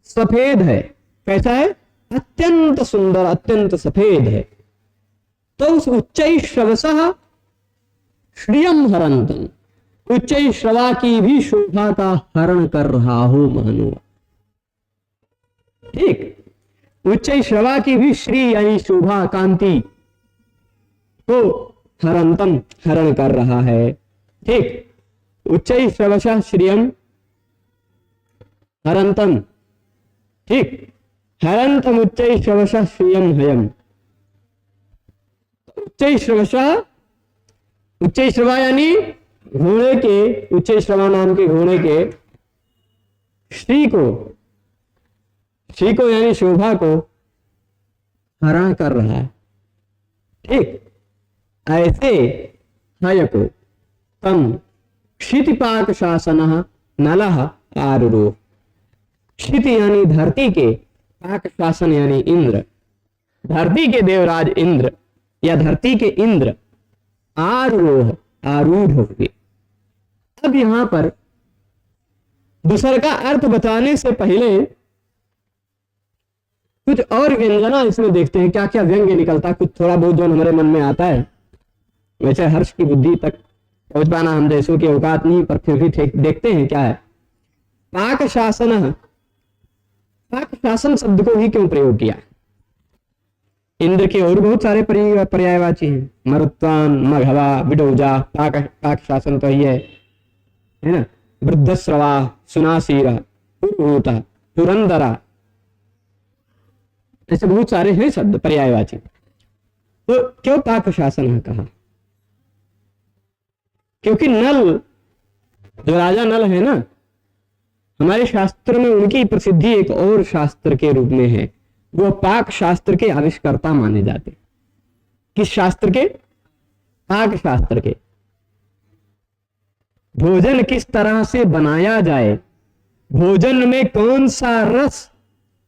सफेद है। कैसा है? अत्यंत सुंदर, अत्यंत सफेद है। तो उस उच्चैः श्रवसः श्रियम हरंतम, उच्चैः श्रवा की भी शोभा का हरण कर रहा हो मानो, ठीक। उच्चैः श्रवा की भी श्री यानी शोभा, कांति को हरंतम हरण कर रहा है, ठीक। उच्चैः श्रवसः श्रियम हरंतम, ठीक, हरंतम उच्चै श्रवशः श्रियम हयम। उच्चै श्रवशः, उच्चै श्रवा यानी घोड़े के, उच्चै श्रवा नाम के घोड़े के श्री को, श्री को यानी शोभा को हरण कर रहा है, ठीक। ऐसे हय को तम क्षितिपाक शासन नलः आरुरोह। क्षिति यानी धरती के, पाक शासन यानी इंद्र, धरती के देवराज इंद्र या धरती के इंद्र आरुरोह आरूढ़ हो गए। अब यहां पर दूसर का अर्थ बताने से पहले कुछ और व्यंजना इसमें देखते हैं, क्या क्या व्यंग्य निकलता है, कुछ थोड़ा बहुत जो हमारे मन में आता है। वैसे हर्ष की बुद्धि तक पहुंच पाना हम जैसों की औकात नहीं, पर फिर भी देखते हैं क्या है। पाक शासन, पाक शासन शब्द को ही क्यों प्रयोग किया? इंद्र के और बहुत सारे पर्यायवाची हैं, मरुत्वान, मघवा, बिडौजा, पाक शासन तो ही है ना। वृद्धश्रवा, सुनासीरा, पुरुहूता, पुरंदरा, ऐसे बहुत सारे हैं शब्द पर्यायवाची। तो क्यों पाक शासन कहा? क्योंकि नल, जो राजा नल है ना, हमारे शास्त्र में उनकी प्रसिद्धि एक और शास्त्र के रूप में है। वो पाक शास्त्र के आविष्कर्ता माने जाते। किस शास्त्र के? पाक शास्त्र के। भोजन किस तरह से बनाया जाए, भोजन में कौन सा रस,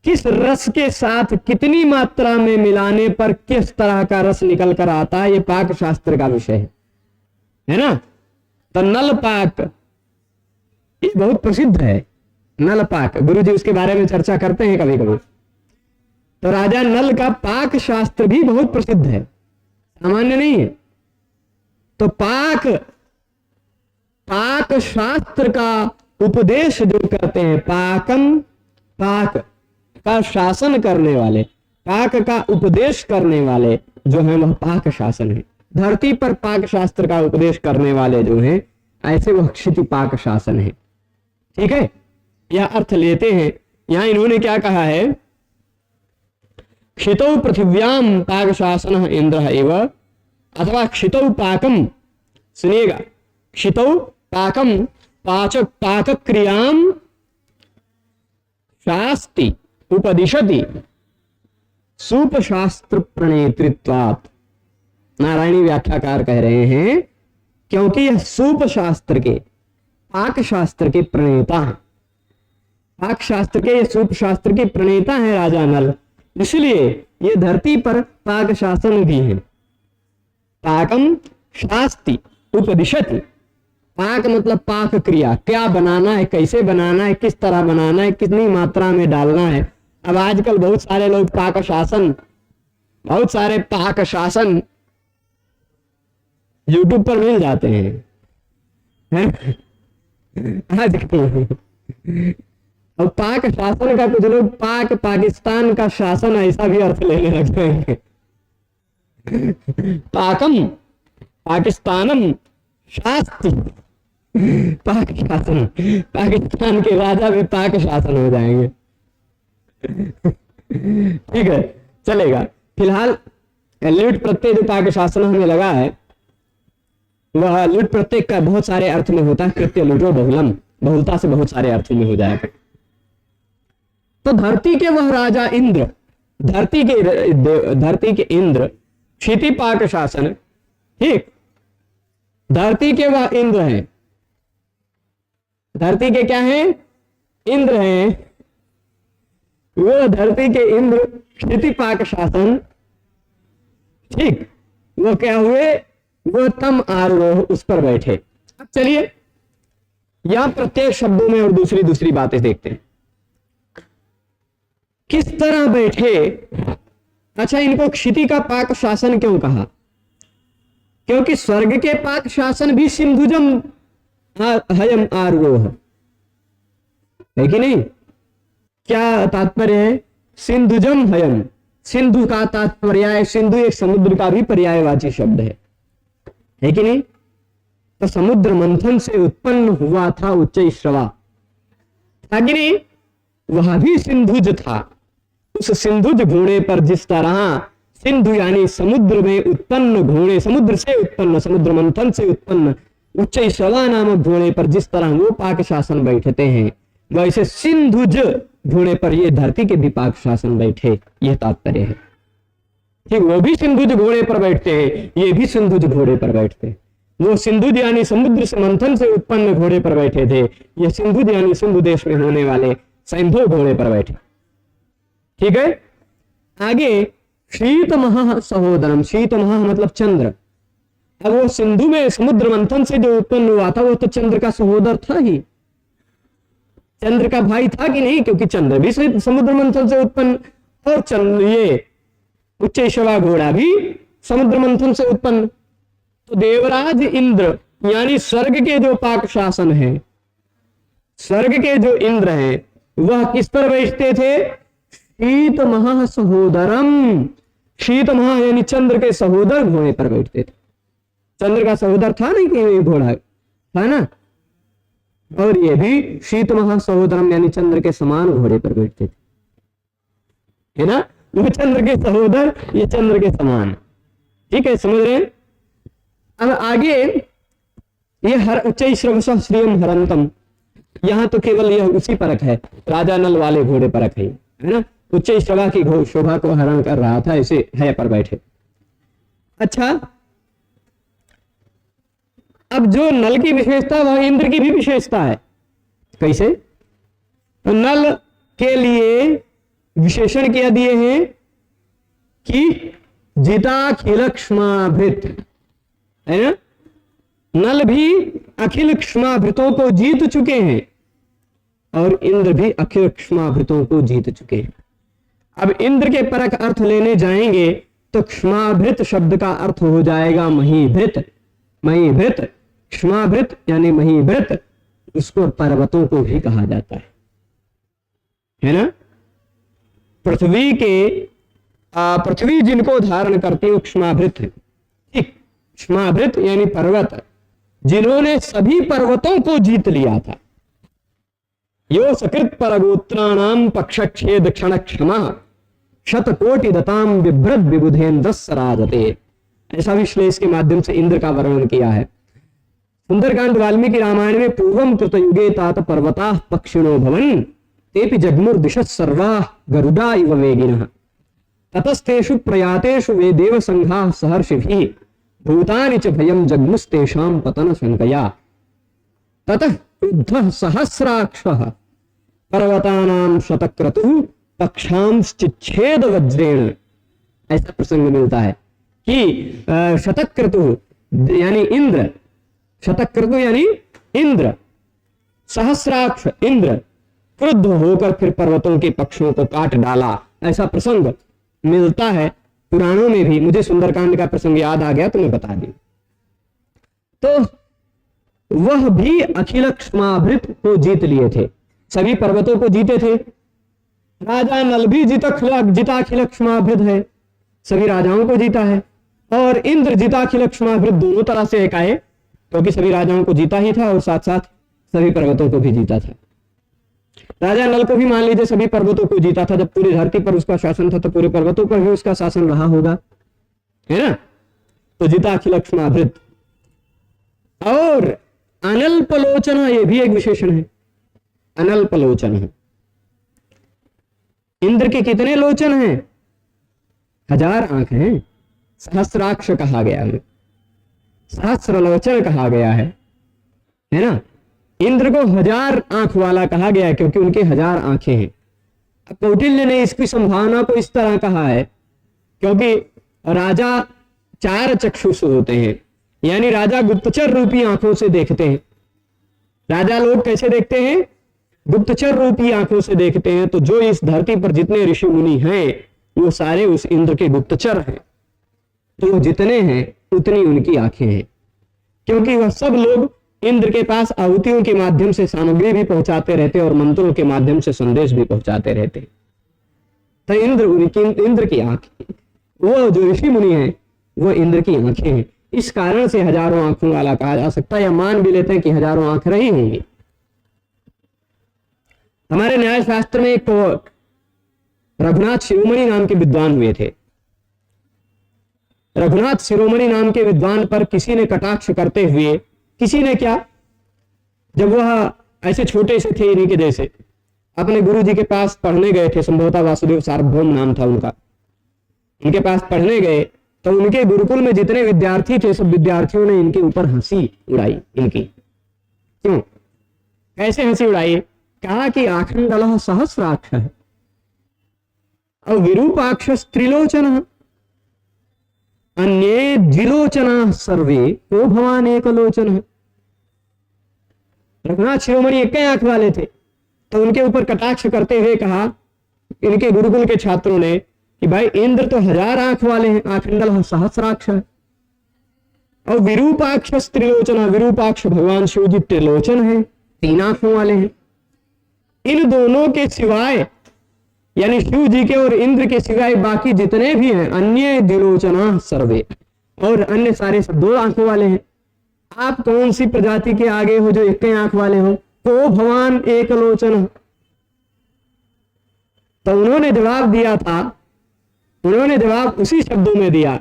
किस रस के साथ कितनी मात्रा में मिलाने पर किस तरह का रस निकल कर आता है, ये पाक शास्त्र का विषय है ना। तो नल पाक ये बहुत प्रसिद्ध है। नल पाक, गुरु जी उसके बारे में चर्चा करते हैं कभी कभी। तो राजा नल का पाक शास्त्र भी बहुत प्रसिद्ध है, सामान्य नहीं है। तो पाक, पाक शास्त्र का उपदेश जो करते हैं, पाकम, पाक का शासन करने वाले, पाक का उपदेश करने वाले जो है वह पाक शासन है। धरती पर पाक शास्त्र का उपदेश करने वाले जो हैं, ऐसे वह क्षिति पाक शासन है। ठीक है, यह अर्थ लेते हैं। यहां इन्होंने क्या कहा है, क्षितौ पृथिव्याम पाक शासन इंद्र एव, अथवा क्षितौ पाकम, सुनिएगा, क्षितौ पाकम पाचक पाक क्रियाम शास्ति उपदिशति सूप शास्त्र प्रणेतृत्वात्। नारायणी व्याख्याकार कह रहे हैं क्योंकि यह सूप शास्त्र के, पाक शास्त्र के प्रणेता हैं, पाक शास्त्र के, ये सूप शास्त्र के प्रणेता हैं राजा नल, इसलिए ये धरती पर पाक शासन भी है। पाकम शास्ति उपदिशति, पाक मतलब पाक क्रिया, क्या बनाना है, कैसे बनाना है, किस तरह बनाना है, कितनी मात्रा में डालना है। अब आजकल बहुत सारे लोग पाक शासन, बहुत सारे पाक शासन यूट्यूब पर मिल जाते हैं आजकल। अब पाक शासन का कुछ लोग पाक पाकिस्तान का शासन ऐसा भी अर्थ लेने लग जाएंगे। पाकम पाकिस्तानम शास्ति, पाक शासन, पाकिस्तान के राजा भी पाक शासन हो जाएंगे। ठीक है, चलेगा। फिलहाल लुट प्रत्यय जो पाक शासन हमें लगा है, वह लुट प्रत्यय का बहुत सारे अर्थ में होता है। कृत्य लुटो बहुलम, बहुलता से बहुत सारे अर्थ में हो जाएगा। तो धरती के वह राजा इंद्र, धरती के इंद्र क्षिति पाक शासन, ठीक, धरती के वह इंद्र हैं, धरती के क्या हैं, इंद्र हैं। वो धरती के इंद्र क्षिति पाक शासन, ठीक, वो क्या हुए, वो तम आरोह, उस पर बैठे। अब चलिए यहां प्रत्येक शब्दों में और दूसरी दूसरी बातें देखते हैं, किस तरह बैठे। अच्छा, इनको क्षिति का पाक शासन क्यों कहा? क्योंकि स्वर्ग के पाक शासन भी सिंधुजम हयम आरोह है कि नहीं? क्या तात्पर्य है? सिंधुजम हयम, सिंधु का तात्पर्य, सिंधु एक समुद्र का भी पर्यायवाची शब्द है कि नहीं? तो समुद्र मंथन से उत्पन्न हुआ था उच्च श्रवा, था कि नहीं? वह भी सिंधुज था। उस सिंधुज घोड़े पर जिस तरह सिंधु यानी समुद्र में उत्पन्न घोड़े, समुद्र से उत्पन्न, समुद्र मंथन से उत्पन्न उच्चैश्रवा नामक घोड़े पर जिस तरह वो पाक शासन बैठते हैं, वैसे सिंधुज घोड़े पर ये धरती के भी पाक शासन बैठे, यह तात्पर्य है। ठीक, वो भी सिंधुज घोड़े पर बैठते हैं, ये भी सिंधुज घोड़े पर बैठते हैं। वो सिंधुज यानी समुद्र से मंथन से उत्पन्न घोड़े पर बैठे थे, ये सिंधुज यानी सिंधु देश में होने वाले सैंधव घोड़े पर बैठे। ठीक है, आगे शीत महा सहोदरम, शीत महा मतलब चंद्र। अब वो सिंधु में समुद्र मंथन से जो उत्पन्न हुआ था वो तो चंद्र का सहोदर था ही, चंद्र का भाई था कि नहीं, क्योंकि चंद्र भी समुद्र मंथन से उत्पन्न, और चंद्र ये उच्चैश्रवा घोड़ा भी समुद्र मंथन से उत्पन्न। तो देवराज इंद्र यानी स्वर्ग के जो पाक शासन है, स्वर्ग के जो इंद्र हैं, वह किस पर बैठते थे? शीत महा सहोदरम, शीत महा यानी चंद्र के सहोदर घोड़े पर बैठते थे। चंद्र का सहोदर था नहीं कि ये घोड़ा था ना, और ये भी शीत महा सहोदरम यानी चंद्र के समान घोड़े पर बैठते थे, है ना। वो चंद्र के सहोदर, ये चंद्र के समान। ठीक है, समझ रहे हैं। अब आगे ये हर उच्चैश्रवसः श्रियम हरंतम, यहां तो केवल यह उसी परख है, राजा नल वाले घोड़े परख है ना। उच्चैश्रवा की शोभा को हरण कर रहा था, ऐसे है पर बैठे। अच्छा, अब जो नल की विशेषता वह इंद्र की भी विशेषता है। कैसे? नल के लिए विशेषण क्या दिए हैं कि जिताखिल क्षमाभृत, है ना। नल भी अखिल क्षमाभृतों को जीत चुके हैं और इंद्र भी अखिल क्षमाभृतों को जीत चुके हैं। अब इंद्र के परक अर्थ लेने जाएंगे तो क्षमाभृत शब्द का अर्थ हो जाएगा महीभृत। महीभृत, क्षमाभृत यानी महीभृत, उसको पर्वतों को भी कहा जाता है ना। पृथ्वी जिनको धारण करती है क्षमाभृत है। ठीक, क्षमाभृत यानी पर्वत, जिन्होंने सभी पर्वतों को जीत लिया था। यो सकृत परगोत्राणाम पक्षच्छेद क्षण क्षमा शतकोटि दताम बिभ्रद विबुधेन्द्र सराजते, ऐसा विश्लेष के माध्यम से इंद्र का वर्णन किया है। सुंदरकांड वाल्मीकि रामायण में पूर्वम कृतयुगे तात पर्वता पक्षिणो भवन तेपि जग्मुर्दिशः सर्वाः गरुडा इव वेगिनः ततस्तेषु प्रयातेषु वे देव संघाः सहर्षिभिः भूतानि च भयं जग्मुस्तेषां पतन शंकया ततः क्रुद्धः सहस्राक्षः पर्वतानां शतक्रतुः पक्षांश्चिच्छेद वज्रेण। ऐसा प्रसंग मिलता है कि शतक्रतु यानी इंद्र, शतक्रतु यानी इंद्र, सहस्राक्ष इंद्र क्रुद्ध होकर फिर पर्वतों के पक्षों को काट डाला। ऐसा प्रसंग मिलता है पुराणों में भी। मुझे सुंदरकांड का प्रसंग याद आ गया तो मैं बता दी। तो वह भी अखिल क्षमाभृत को जीत लिए थे, सभी पर्वतों को जीते थे। राजा नल भी जिताखिल क्षमाभृत है, सभी राजाओं को जीता है। और इंद्र जिताखिल क्षमाभृत दोनों तरह से एक आए, क्योंकि सभी राजाओं को जीता ही था और साथ साथ सभी पर्वतों को भी जीता था। राजा नल को भी मान लीजिए सभी पर्वतों को जीता था। जब पूरी धरती पर उसका शासन था तो पूरे पर्वतों पर भी उसका शासन रहा होगा, है ना। तो जिताखिल क्षमाभृत। और अनल्पलोचन, ये भी एक विशेषण है, अनल्पलोचन है। इंद्र के कितने लोचन हैं? 1000 आंख हैं। सहस्राक्ष कहा गया है, सहस्रलोचन कहा गया है ना। इंद्र को 1000 आंख वाला कहा गया है क्योंकि उनके 1000 आंखें हैं। अब कौटिल्य ने इसकी संभावना को इस तरह कहा है क्योंकि राजा 4 चक्षुष होते हैं, यानी राजा गुप्तचर रूपी आंखों से देखते हैं। राजा लोग कैसे देखते हैं? गुप्तचर रूपी आंखों से देखते हैं। तो जो इस धरती पर जितने ऋषि मुनि हैं वो सारे उस इंद्र के गुप्तचर हैं। तो वो जितने हैं उतनी उनकी आंखें हैं, क्योंकि वह सब लोग इंद्र के पास आहुतियों के माध्यम से सामग्री भी पहुंचाते रहते और मंत्रों के माध्यम से संदेश भी पहुंचाते रहते। तो इंद्र की आंखें, वो जो ऋषि मुनि हैं वो इंद्र की आंखें हैं। इस कारण से 1000 आंखों वाला कहा जा सकता है, या मान भी लेते हैं कि 1000 आंख रही होंगी। हमारे न्याय शास्त्र में एक रघुनाथ शिरोमणि नाम के विद्वान हुए थे। रघुनाथ शिरोमणि नाम के विद्वान पर किसी ने कटाक्ष करते हुए, किसी ने क्या, जब वह ऐसे छोटे से थे इन्हीं के जैसे, अपने गुरु जी के पास पढ़ने गए थे, संभवतः वासुदेव सार्वभौम नाम था उनका, उनके पास पढ़ने गए तो उनके गुरुकुल में जितने विद्यार्थी थे सब विद्यार्थियों ने इनके ऊपर हंसी उड़ाई। इनकी क्यों, कैसे हंसी उड़ाई? कहा कि आखंडलः सहस्राक्ष है और विरूपाक्ष त्रिलोचन अन्ये द्विलोचना सर्वे को भवान एकलोचन है। रघुनाथ शिरोमणि एक आंख वाले थे, तो उनके ऊपर कटाक्ष करते हुए कहा इनके गुरुकुल के छात्रों ने कि भाई इंद्र तो 1000 आंख वाले हैं, आखंडल सहस्राक्ष है, और विरूपाक्ष त्रिलोचना, विरूपाक्ष भगवान शिव जी त्रिलोचन है, 3 आंखों वाले हैं। इन दोनों के सिवाय यानी शिव जी के और इंद्र के सिवाय बाकी जितने भी हैं अन्य द्विलोचना सर्वे, और अन्य सारे सब 2 आंखों वाले हैं। आप कौन सी प्रजाति के आगे हो जो एक आंख वाले हो? तो भगवान एकलोचन। तो उन्होंने जवाब दिया था, उन्होंने जवाब उसी शब्दों में दिया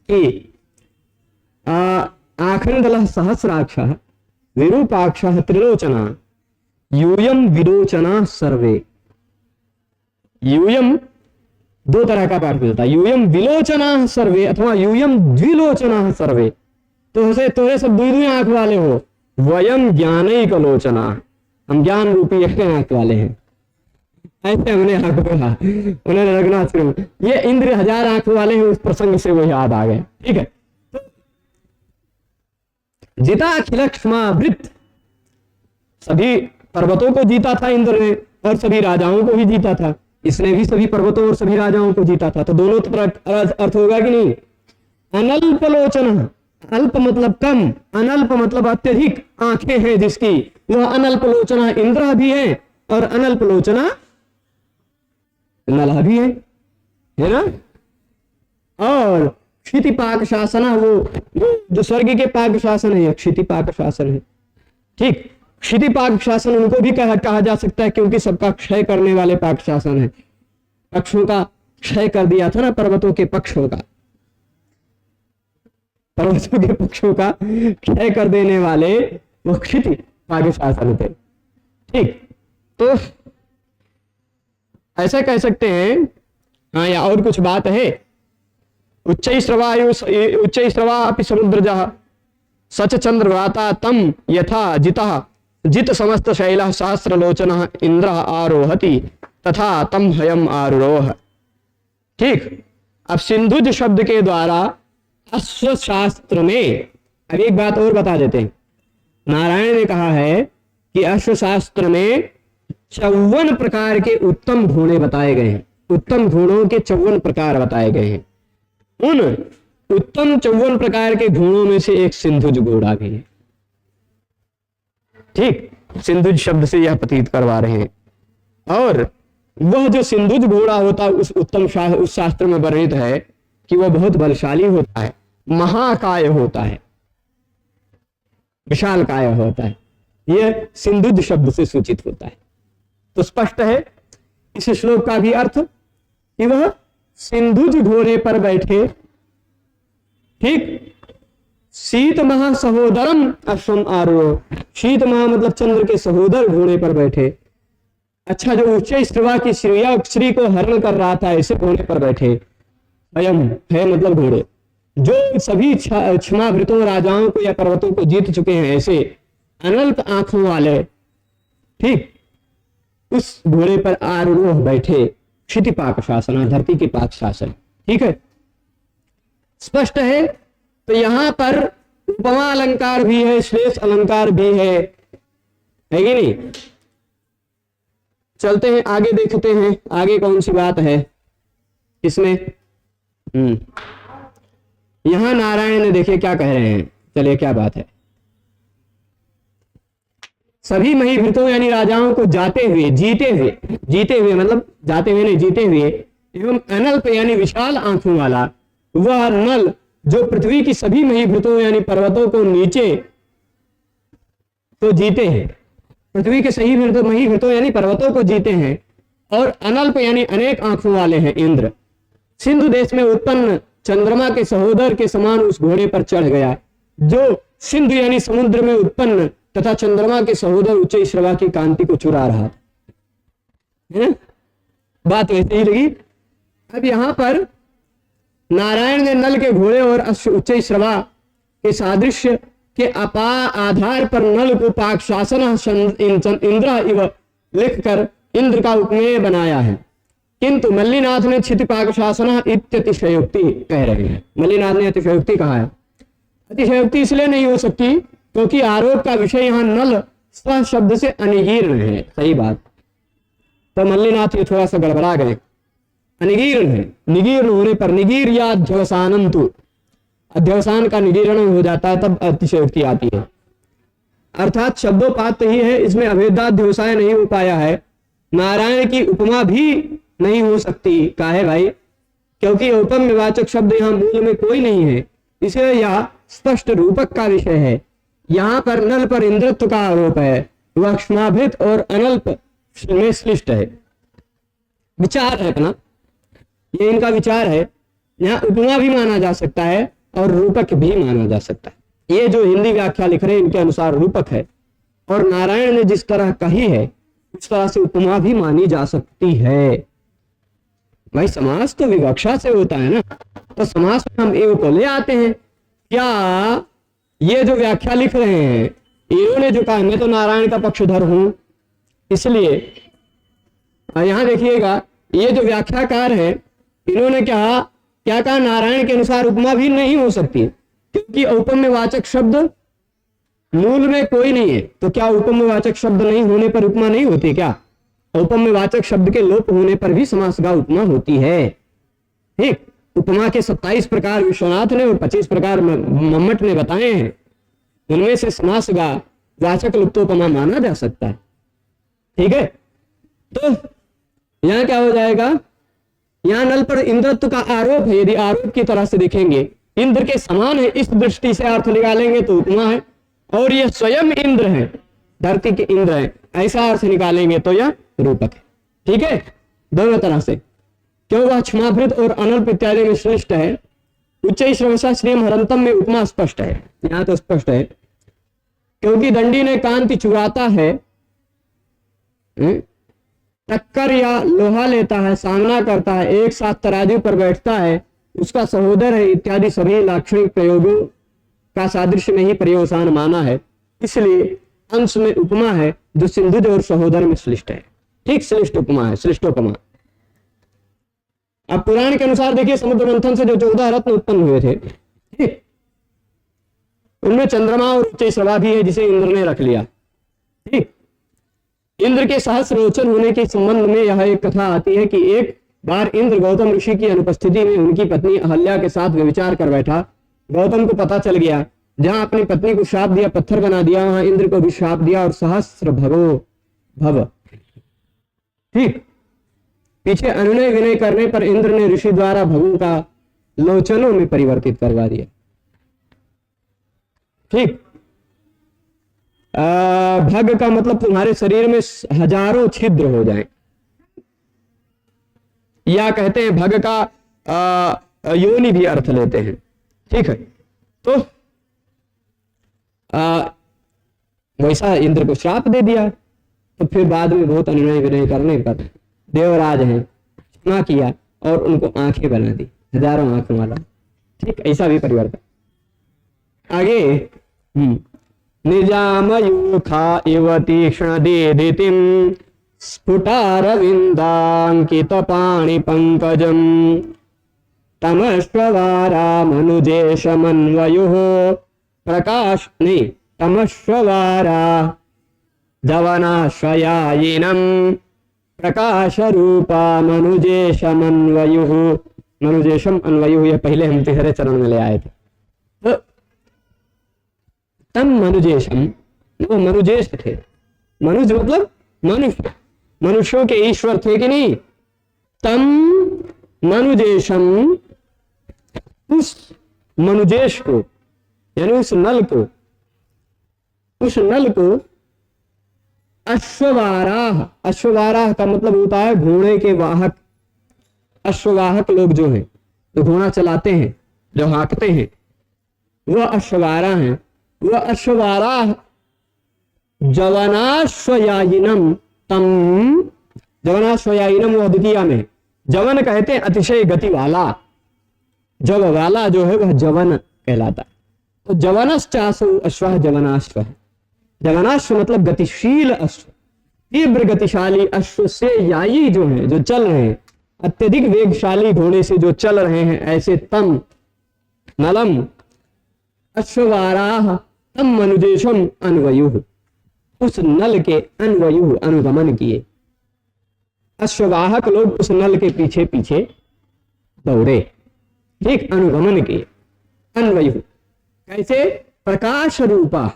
कि आखंडलः सहस्राक्षः विरूपाक्षः त्रिलोचना यूयम विलोचना सर्वे। यूयम 2 तरह का पाठ मिलता है, यूयम विलोचना सर्वे अथवा यूयम द्विलोचना सर्वे। तो सब 2 आंख वाले हो, वयम ज्ञानैकलोचना, हम ज्ञान रूपी एक आंख वाले हैं। ऐसे हमने आंख कहा, उन्होंने रघुनाथ सिंह, ये इंद्र 1000 आंख वाले हैं, उस प्रसंग से वो याद आ गए। ठीक है, तो जिता अखिल क्षमावृत, सभी पर्वतों को जीता था इंद्र ने और सभी राजाओं को भी जीता था, इसने भी सभी पर्वतों और सभी राजाओं को जीता था। तो दोनों तरह अर्थ होगा कि नहीं? अनल्पलोचन, अल्प मतलब कम, अनल्प मतलब अत्यधिक आंखें हैं जिसकी, वह अनल्पलोचना इंद्र भी है और अनल्पलोचना नला भी है ना। और क्षितिपाक शासना, वो जो स्वर्ग के पाक शासन है, क्षितिपाक शासन है। ठीक, क्षितिपाक शासन उनको भी कहा जा सकता है क्योंकि सबका क्षय करने वाले पाक शासन है। पक्षों का क्षय कर दिया था ना, पर्वतों के पक्षों का, पर्वतों के पक्षों का क्षय कर देने वाले वो क्षितिपाक शासन थे। ठीक, तो ऐसा कह सकते हैं। हाँ, या और कुछ बात है? उच्चैश्रवा अपि समुद्रजः सच चंद्रव्राता तम यथा जितः जित समस्त शैलः सहस्रलोचनः इंद्रः आरोहति तथा तम हयम आरोह। ठीक, अब सिंधुज शब्द के द्वारा अश्वशास्त्र में, अब एक बात और बता देते हैं, नारायण ने कहा है कि अश्वशास्त्र में 54 प्रकार के उत्तम घोड़े बताए गए हैं, उत्तम घोड़ों के 54 प्रकार बताए गए हैं। उन उत्तम 54 प्रकार के घोड़ों में से एक सिंधुज घोड़ा भी है। ठीक, सिंधुज शब्द से यह प्रतीत करवा रहे हैं। और वह जो सिंधुज घोड़ा होता है उस उस शास्त्र में वर्णित है कि वह बहुत बलशाली होता है, महाकाय होता है, विशाल काय होता है। यह सिंधुज शब्द से सूचित होता है। तो स्पष्ट है इस श्लोक का भी अर्थ कि वह सिंधुज घोड़े पर बैठे। ठीक, शीत महा सहोदरम अश्वम आरोह, शीत महा मतलब चंद्र के सहोदर घोड़े पर बैठे। अच्छा, जो उच्चैश्रवा की श्री को हरण कर रहा था ऐसे घोड़े पर बैठे। अयम है मतलब घोड़े, जो सभी क्षमावृतों राजाओं को या पर्वतों को जीत चुके हैं, ऐसे अनल्प आंखों वाले। ठीक, उस घोड़े पर आरोह बैठे, क्षितिपाक शासन, धरती के पाक शासन। ठीक है, स्पष्ट है। तो यहां पर उपमा अलंकार भी है, श्लेष अलंकार भी है कि नहीं? चलते हैं आगे, देखते हैं आगे कौन सी बात है इसमें। यहां नारायण ने देखे क्या कह रहे हैं, चलिए क्या बात है। सभी महिभृतों यानी राजाओं को जाते हुए, जीते हुए मतलब जाते हुए नहीं, जीते हुए, एवं अनल्प यानी विशाल आंखों वाला वह नल जो पृथ्वी की सभी महिभृतों यानी पर्वतों को नीचे तो जीते हैं, पृथ्वी के सही महीभृतों यानी पर्वतों को जीते हैं, और अनल्प यानी अनेक आंखों वाले हैं इंद्र। सिंधु देश में उत्पन्न चंद्रमा के सहोदर के समान उस घोड़े पर चढ़ गया, जो सिंधु यानी समुद्र में उत्पन्न तथा चंद्रमा के सहोदर उच्च श्रवा की कांति को चुरा रहा था। है ना? बात वैसे ही लगी। अब यहां पर नारायण ने नल के घोड़े और उच्च श्रवा के सादृश्य के आधार पर नल को पाक शासन इंद्र इव लिखकर इंद्र का उपमेय बनाया है, किंतु मल्लीनाथ ने क्षिति पाक शासन इत्यतिशयोक्ति कह रहे हैं। मल्लीनाथ ने अतिशयोक्ति कहा है। अतिशयोक्ति इसलिए नहीं हो सकती क्योंकि आरोप का विषय यहाँ नल स्व शब्द से अनिगीर्ण है। सही बात। तो मल्लीनाथ ये थोड़ा सा गड़बड़ा गए। अनिगीर्ण है, निगीर्ण होने पर निगीर या अध्यवसानंतु, अध्यवसान का निगीरण हो जाता है तब अतिशयोक्ति आती है। अर्थात शब्दोपात ही है, इसमें अभेदाध्यवसाय नहीं हो पाया है। नारायण की उपमा भी नहीं हो सकती। काहे भाई? क्योंकि उपम वाचक शब्द यहाँ मूल में कोई नहीं है, इसलिए यह स्पष्ट रूपक का विषय है। यहाँ पर नल पर इंद्रत्व का आरोप है, वह क्षमाभित और अनल्प में श्लिष्ट है। विचार है अपना, ये इनका विचार है। यहाँ उपमा भी माना जा सकता है और रूपक भी माना जा सकता है। ये जो हिंदी व्याख्या लिख रहे हैं इनके अनुसार रूपक है, और नारायण ने जिस तरह कही है उस तरह से उपमा भी मानी जा सकती है। भाई समास तो विवक्षा से होता है ना, तो समास में हम एव को ले आते हैं। क्या ये जो व्याख्या लिख रहे हैं इन्होंने जो कहा, मैं तो नारायण का पक्षधर हूं, इसलिए यहां देखिएगा ये जो व्याख्याकार है इन्होंने क्या कहा, नारायण के अनुसार उपमा भी नहीं हो सकती क्योंकि औपम्य वाचक शब्द मूल में कोई नहीं है। तो क्या उपम्य वाचक शब्द नहीं होने पर उपमा नहीं होती? क्या औपम्य वाचक शब्द के लोप होने पर भी समासगा उपमा होती है? ठीक। उपमा के 27 प्रकार विश्वनाथ ने और 25 प्रकार मम्मट ने बताए हैं, उनमें से समासगा वाचक लुप्तोपमा माना जा सकता है। ठीक है। तो यहां क्या हो जाएगा, यहां नल पर इंद्रत्व का आरोप है। यदि आरोप की तरह से देखेंगे इंद्र के समान है, इस दृष्टि से अर्थ निकालेंगे तो उपमा है, और यह स्वयं इंद्र है, धरती के इंद्र है, ऐसा अर्थ निकालेंगे तो यह रूपक है। ठीक है, दोनों तरह से। क्यों? वह क्षमाभृत और अनल्प इत्यादि में श्रेष्ठ है। उच्च श्रवसा श्रीम हरंतम में उपमा स्पष्ट है, यहां तो स्पष्ट है क्योंकि दंडी ने कांति चुराता है, टक्कर या लोहा लेता है, सामना करता है, एक साथ तराजू पर बैठता है, उसका सहोदर है इत्यादि सभी लाक्षणिक प्रयोगों का सादृश्य में ही पर्यवसान माना है। इसलिए अंश में उपमा है जो सिंधुज और सहोदर में श्लिष्ट है। ठीक, श्लिष्ट उपमा है, श्लिष्टोपमा। अब पुराण के अनुसार देखिए, समुद्र मंथन से जो 14 रत्न उत्पन्न हुए थे, ठीक, उनमें चंद्रमा और उच्च श्रवा भी है जिसे इंद्र ने रख लिया। ठीक, इंद्र के सहस्र रोचन होने के संबंध में यह एक कथा आती है कि एक बार इंद्र गौतम ऋषि की अनुपस्थिति में उनकी पत्नी अहल्या के साथ व्यभिचार कर बैठा। गौतम को पता चल गया, जहां अपनी पत्नी को श्राप दिया, पत्थर बना दिया, वहां इंद्र को भी श्राप दिया और सहस्र भव। ठीक, पीछे अनुनय विनय करने पर इंद्र ने ऋषि द्वारा भगों का लोचनों में परिवर्तित करवा दिया। ठीक, भग का मतलब तुम्हारे शरीर में हजारों छिद्र हो जाएं, या कहते हैं भग का योनि भी अर्थ लेते हैं। ठीक है, तो वैसा इंद्र को श्राप दे दिया। तो फिर बाद में बहुत अनुनय विनय करने पर देवराज हैं क्षमा किया और उनको आंखें बना दी, हजारों आंखों वाला। ठीक, ऐसा भी परिवर्तन। आगे निजामयूखा इव तीक्ष्ण दीदितिं स्फुटारविन्दांकित पाणि पंकजं तमश्ववारा मनुजेशमन्वयुः प्रकाश नहीं तमश्ववारा धवनाश्वयायिनं प्रकाश रूपा मनुजेशमन्वयुः। मनुजेशम अन्वयुः यह पहले हम तीसरे चरण में ले आए थे। तो तम मनुजेशम, वो मनुजेश थे। मनुज मतलब मनुष्य, मनुष्यों के ईश्वर थे कि नहीं। तम मनुजेशम, उस मनुजेश को यानी उस नल को अश्ववाराह, अश्ववाराह का मतलब होता है घोड़े के वाहक। अश्ववाहक लोग जो हैं, जो घोड़ा चलाते हैं, जो हाँकते हैं, वह अश्ववारा हैं। वह अश्ववाराह जवनाश्वयायिनम तम, जवनाश्वयायिनम वह द्वितीया में, जवन कहते हैं अतिशय गति वाला, जव वाला जो है वह जवन कहलाता है। तो जवनश्चासु अश्व, जवनाश्व, जवनाश्व मतलब गतिशील अश्व, तीव्र गतिशाली अश्व से यायी जो है, जो चल रहे हैं, अत्यधिक वेगशाली घोड़े से जो चल रहे हैं, ऐसे तम नलम अश्ववाराह तम मनुजेशम अन्वयुः, उस नल के अन्वयुः अनुगमन किए। अश्ववाहक लोग उस नल के पीछे पीछे दौड़े, ठीक, अनुगमन किए। अन्वयुः कैसे? प्रकाश रूपा,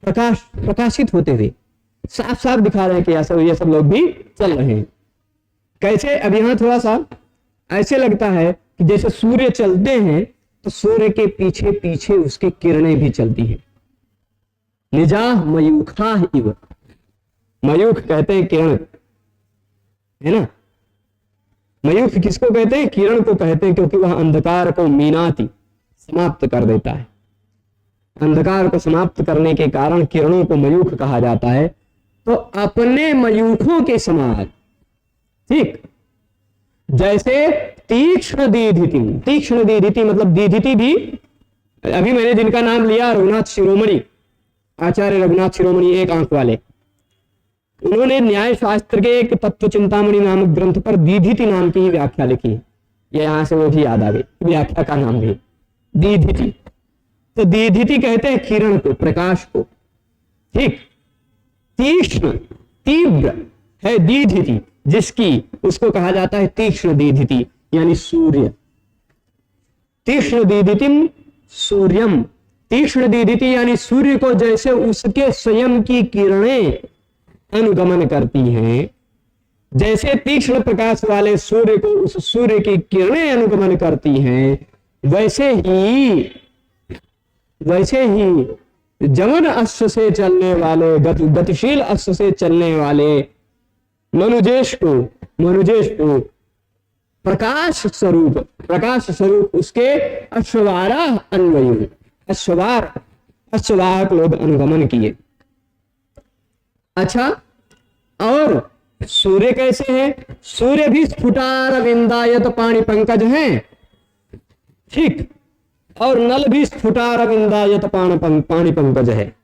प्रकाशित होते हुए, साफ साफ दिखा रहे हैं कि ये सब लोग भी चल रहे हैं। कैसे? अब यहां थोड़ा सा ऐसे लगता है कि जैसे सूर्य चलते हैं तो सूर्य के पीछे पीछे उसकी किरणें भी चलती हैं। निजाह मयूखा इव, मयूख कहते हैं किरण, है ना। मयूख किसको कहते हैं? किरण को कहते हैं, क्योंकि वह अंधकार को मीनाती, समाप्त कर देता है। अंधकार को समाप्त करने के कारण किरणों को मयूख कहा जाता है। तो अपने मयूखों के समान, ठीक, जैसे तीक्ष्ण दीधिति, तीक्ष्ण दीधिति मतलब दीधिति भी, अभी मैंने जिनका नाम लिया रघुनाथ शिरोमणि, आचार्य रघुनाथ शिरोमणि, एक आंख वाले, उन्होंने न्याय शास्त्र के एक तत्व चिंतामणि नामक ग्रंथ पर दीधिति नाम की ही व्याख्या लिखी है। ये यहां से वो भी याद आ गई, व्याख्या का नाम भी दीधिति। तो दीधिति कहते हैं किरण को, प्रकाश को, ठीक। तीक्ष्ण, तीव्र है दीधिति जिसकी, उसको कहा जाता है तीक्ष्ण दीधिति, यानी सूर्य। तीक्ष्ण दीधितिम सूर्यम, तीक्ष्ण दीधिति यानी सूर्य को जैसे उसके स्वयं की किरणें अनुगमन करती हैं, जैसे तीक्ष्ण प्रकाश वाले सूर्य को उस सूर्य की किरणें अनुगमन करती हैं, वैसे ही जवन अश्व से चलने वाले, गतिशील अश्व से चलने वाले मनुजेश को प्रकाश स्वरूप उसके अश्ववारा अन्वयु, अश्ववाहक लोग अनुगमन किए। अच्छा, और सूर्य कैसे है? सूर्य भी स्फुटारविंदायत पाणि पंकज है, ठीक, और नल भी स्फुटारविंदायत पाणि पंकज है।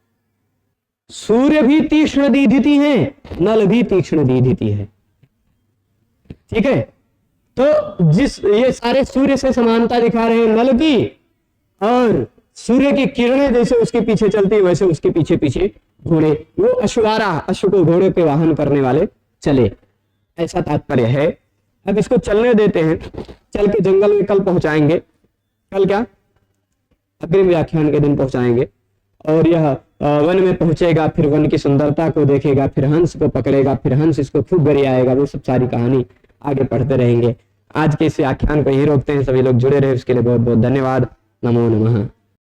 सूर्य भी तीक्ष्ण दीधिति है, नल भी तीक्ष्ण दीधिति है, ठीक है। तो ये सारे सूर्य से समानता दिखा रहे हैं नल की, और सूर्य की किरणें जैसे उसके पीछे चलती वैसे उसके पीछे पीछे घोड़े, वो अश्वारा, अश्व को घोड़े पे वाहन करने वाले चले, ऐसा तात्पर्य है। अब इसको चलने देते हैं, चल के जंगल में कल पहुंचाएंगे, कल क्या अग्रिम व्याख्यान के दिन पहुंचाएंगे, और यह वन में पहुंचेगा, फिर वन की सुंदरता को देखेगा, फिर हंस को पकड़ेगा, फिर हंस इसको खूब गरियाएगा, वो सब सारी कहानी आगे पढ़ते रहेंगे। आज के इस व्याख्यान को यही रोकते हैं। सभी लोग जुड़े रहे उसके लिए बहुत बहुत धन्यवाद। नमो नमः।